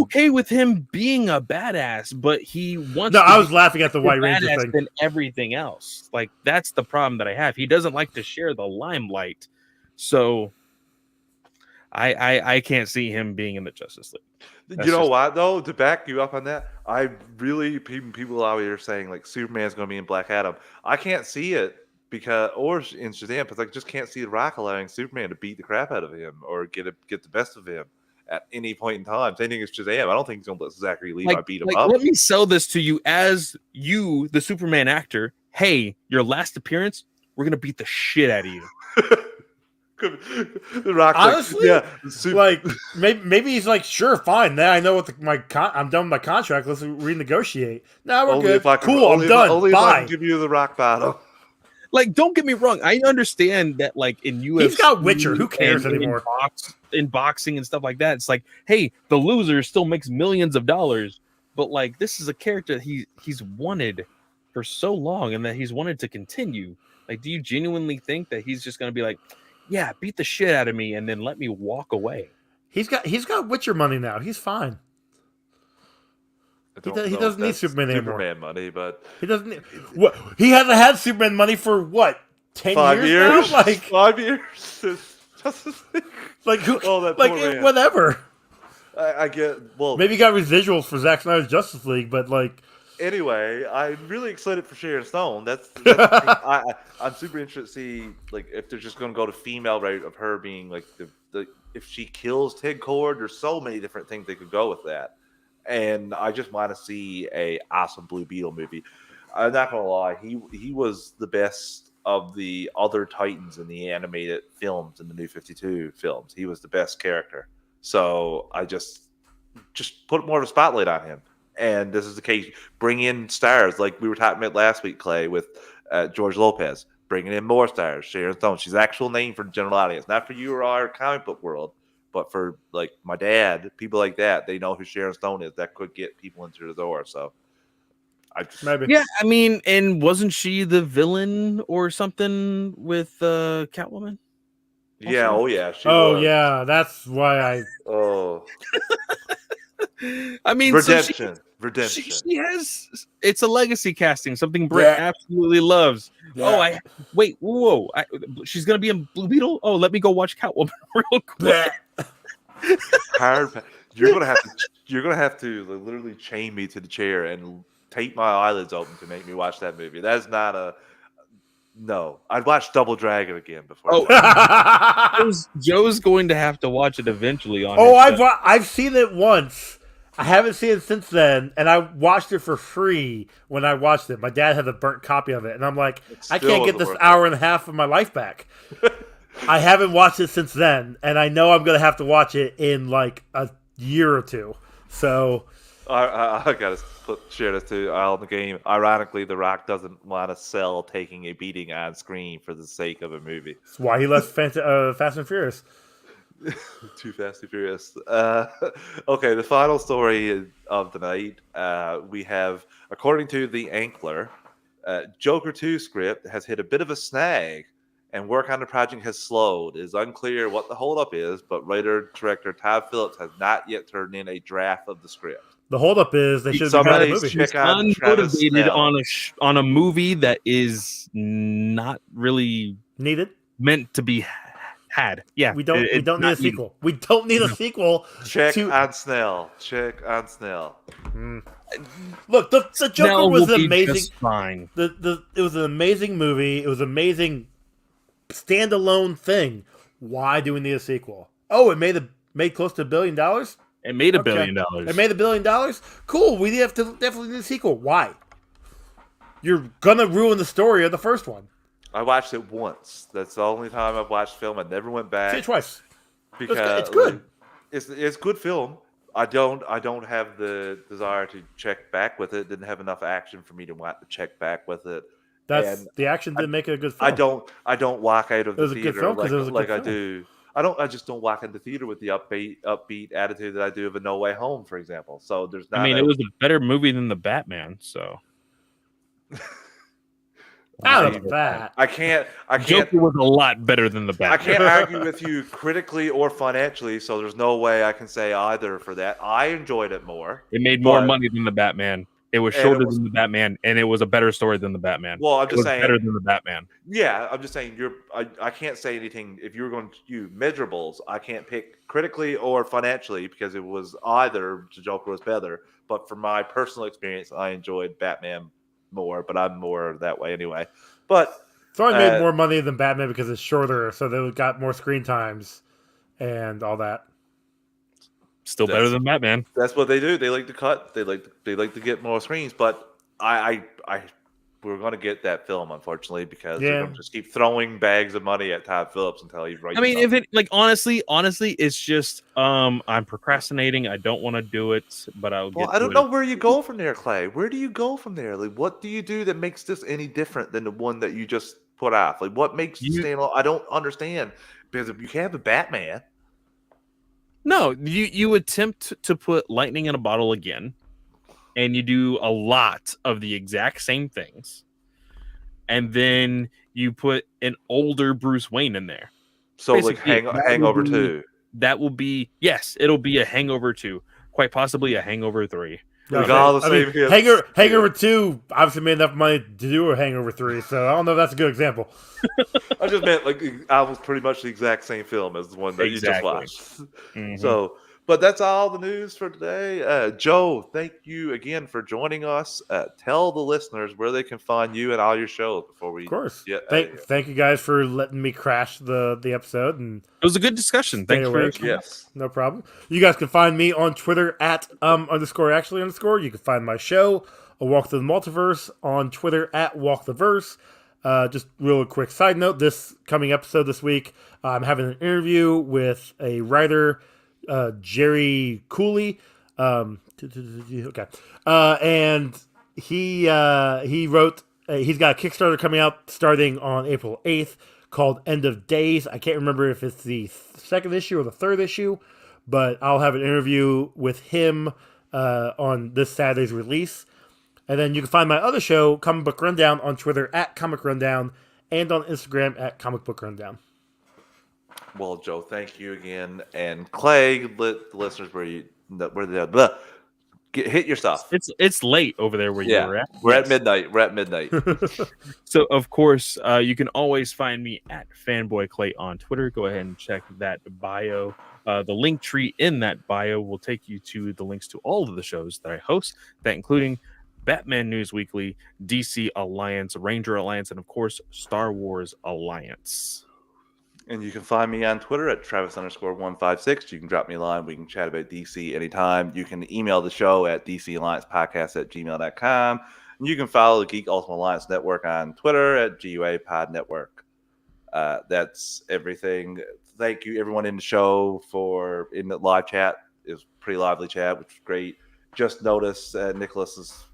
okay with him being a badass, but he wants. No, I was laughing at the White Ranger thing. Than everything else, like that's the problem that I have. He doesn't like to share the limelight, so I can't see him being in the Justice League. You know what though? To back you up on that, I really people out here saying like Superman's going to be in Black Adam. I can't see it. Or in Shazam, because I just can't see The Rock allowing Superman to beat the crap out of him or get the best of him at any point in time. Same thing as Shazam. I don't think he's going to let Zachary Levi beat him up. Let me sell this to you as you, the Superman actor. Hey, your last appearance, we're going to beat the shit out of you. The Rock, honestly, maybe he's like, sure, fine. Now I know what I'm done with my contract. Let's renegotiate. Now we're good. Cool, I'm done. Only Bye. if I can give you the Rock battle. Like, don't get me wrong. I understand that, like, in UFC, he's got Witcher. Who cares anymore? In boxing and stuff like that, it's like, hey, the loser still makes millions of dollars. But like, this is a character he's wanted for so long, and that he's wanted to continue. Like, do you genuinely think that he's just going to be like, yeah, beat the shit out of me, and then let me walk away? He's got Witcher money now. He's fine. He doesn't need Superman anymore. Superman money, but he doesn't need. What? He hasn't had Superman money for what? 10 years? Now? Like 5 years. Like who? Whatever. I get. Well, maybe he got residuals for Zack Snyder's Justice League, but like. Anyway, I'm really excited for Sharon Stone. That's I'm super interested to see like if they're just going to go to female route of her being like the if she kills Ted Cord. There's so many different things they could go with that. And I just want to see a awesome Blue Beetle movie. I'm not gonna lie, he was the best of the other Titans in the animated films, in the New 52 films. He was the best character. So I just put more of a spotlight on him. And this is the case. Bring in stars like we were talking about last week, Clay, with George Lopez. Bringing in more stars. Sharon Stone. She's an actual name for the general audience, not for you or our comic book world. But for like my dad, people like that, they know who Sharon Stone is. That could get people into the door. So, yeah, I mean, and wasn't she the villain or something with Catwoman? Yeah, also? oh yeah, she was. Yeah, that's why I. Oh, I mean, redemption. She has. It's a legacy casting, something Brett absolutely loves. Yeah. Whoa! She's gonna be in Blue Beetle. Oh, let me go watch Catwoman real quick. You're gonna have to literally chain me to the chair and tape my eyelids open to make me watch that movie. That is not a. No, I'd watch Double Dragon again before. Oh, Joe's going to have to watch it eventually. I've seen it once. I haven't seen it since then, and I watched it for free when I watched it. My dad had a burnt copy of it, and I'm like, I can't get this hour and a half of my life back. I haven't watched it since then, and I know I'm going to have to watch it in like a year or two. So I got to share this too. On the game, ironically, The Rock doesn't want to sell taking a beating on screen for the sake of a movie. That's why he left Fast and Furious. Too Fast and Furious. Okay, the final story of the night. We have, according to the Ankler, Joker 2 script has hit a bit of a snag, and work on the project has slowed. It is unclear what the holdup is, but writer-director Todd Phillips has not yet turned in a draft of the script. The holdup is they should have had a movie. He's unmotivated on a movie that is not really needed, meant to be had. Yeah, we don't need a sequel. We don't need a sequel. Check on Snell. Look, the Joker Snell was will an be amazing. just fine. It was an amazing movie. It was an amazing standalone thing. Why do we need a sequel? Oh, it made close to $1 billion. It made $1 Okay. billion. It made $1 billion. Cool. We have to definitely need a sequel. Why? You're gonna ruin the story of the first one. I watched it once. That's the only time I've watched film. I never went back. See it twice. Because It's good. It's good film. I don't have the desire to check back with it. Didn't have enough action for me to want to check back with it. That's And the action didn't make it a good film. I don't walk out of It was the a good theater film 'cause it was a like good I film. do. I just don't walk in the theater with the upbeat attitude that I do of a No Way Home, for example. So there's not. I mean, it was a better movie than the Batman. So Out of that. I can't. Joker was a lot better than the I Batman. can't argue with you critically or financially, so there's no way I can say either for that. I enjoyed it more. It made more But- money than the Batman. It was And it shorter was- than the Batman, and it was a better story than the Batman. Well, I'm It just was saying. better than the Batman. Yeah, I'm just saying. I can't say anything. If you were going to use measurables, I can't pick critically or financially because it was either the Joker was better. But for my personal experience, I enjoyed Batman more. But I'm more that way anyway. But It's only made more money than Batman because it's shorter, so they got more screen times and all that. Still better than Batman. that's what they do. They like to cut. They like to get more screens. But we're going to get that film, unfortunately, because they're going to just keep throwing bags of money at Todd Phillips until he writes. I mean, if it honestly, it's just I'm procrastinating. I don't want to do it, but I'll get. Well, I don't know where you go from there, Clay. Where do you go from there? Like, what do you do that makes this any different than the one that you just put off? Like, what makes it stand alone? I don't understand because if you have a Batman, No, you attempt to put lightning in a bottle again, and you do a lot of the exact same things, and then you put an older Bruce Wayne in there. so Basically, like Hangover 2. That will be it'll be a Hangover 2, quite possibly a Hangover 3. We got all the same hits. Hangover 2 obviously made enough money to do a Hangover 3, so I don't know if that's a good example. I just meant like almost pretty much the exact same film as the one that you just watched. Mhm. So, but that's all the news for today. Joe, thank you again for joining us. Tell the listeners where they can find you and all your shows before we. Of course. Get out of here. Thank you guys for letting me crash the episode, and It was a good discussion. Thanks for awake. Yes. no problem. You guys can find me on Twitter at _actually_. You can find my show, A Walk Through the Multiverse, on Twitter at WalkTheVerse. Just real quick side note, this coming episode this week, I'm having an interview with a writer, Jerry Cooley. Okay. And he wrote, he's got a Kickstarter coming out starting on April 8th called End of Days. I can't remember if it's the second issue or the third issue, but I'll have an interview with him on this Saturday's release. And then you can find my other show, Comic Book Rundown, on Twitter at Comic Rundown and on Instagram at Comic Book Rundown. Well, Joe, thank you again, and Clay, let the listeners hit your stuff. It's late over there where you were at. We're at midnight. We're at midnight. So, of course, you can always find me at Fanboy Clay on Twitter. Go ahead and check that bio. The link tree in that bio will take you to the links to all of the shows that I host, that including Batman News Weekly, DC Alliance, Ranger Alliance, and, of course, Star Wars Alliance. And you can find me on Twitter at Travis_156. You can drop me a line. We can chat about DC anytime. You can email the show at DCAlliancePodcast@gmail.com. And you can follow the Geek Ultimate Alliance Network on Twitter at GUA Pod Network. That's everything. Thank you, everyone in the show, in the live chat. It was a pretty lively chat, which was great. Just noticed Nicholas's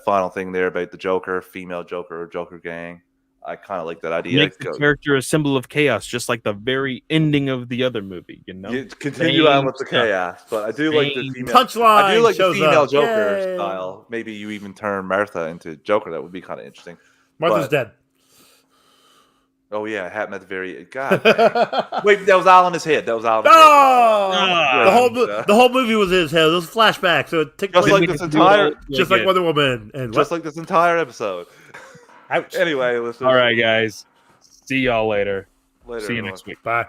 final thing there about the Joker, female Joker or Joker gang. I kind of like that idea. Make the character a symbol of chaos, just like the very ending of the other movie. You know, continue on with the chaos, but I do like the female punchline. I do like the female up. Joker Yay. style. Maybe you even turn Martha into Joker. That would be kind of interesting. Martha's dead. Oh yeah, it happened at the very. God, wait, that was all in his head. That was all. In his the whole movie was in his head. It was a flashback, so it took just place like this entire, just like Wonder Woman, and just like this entire episode. Ouch. Anyway, listen. All right, guys. See y'all later. Later, See you everyone. next week. Bye.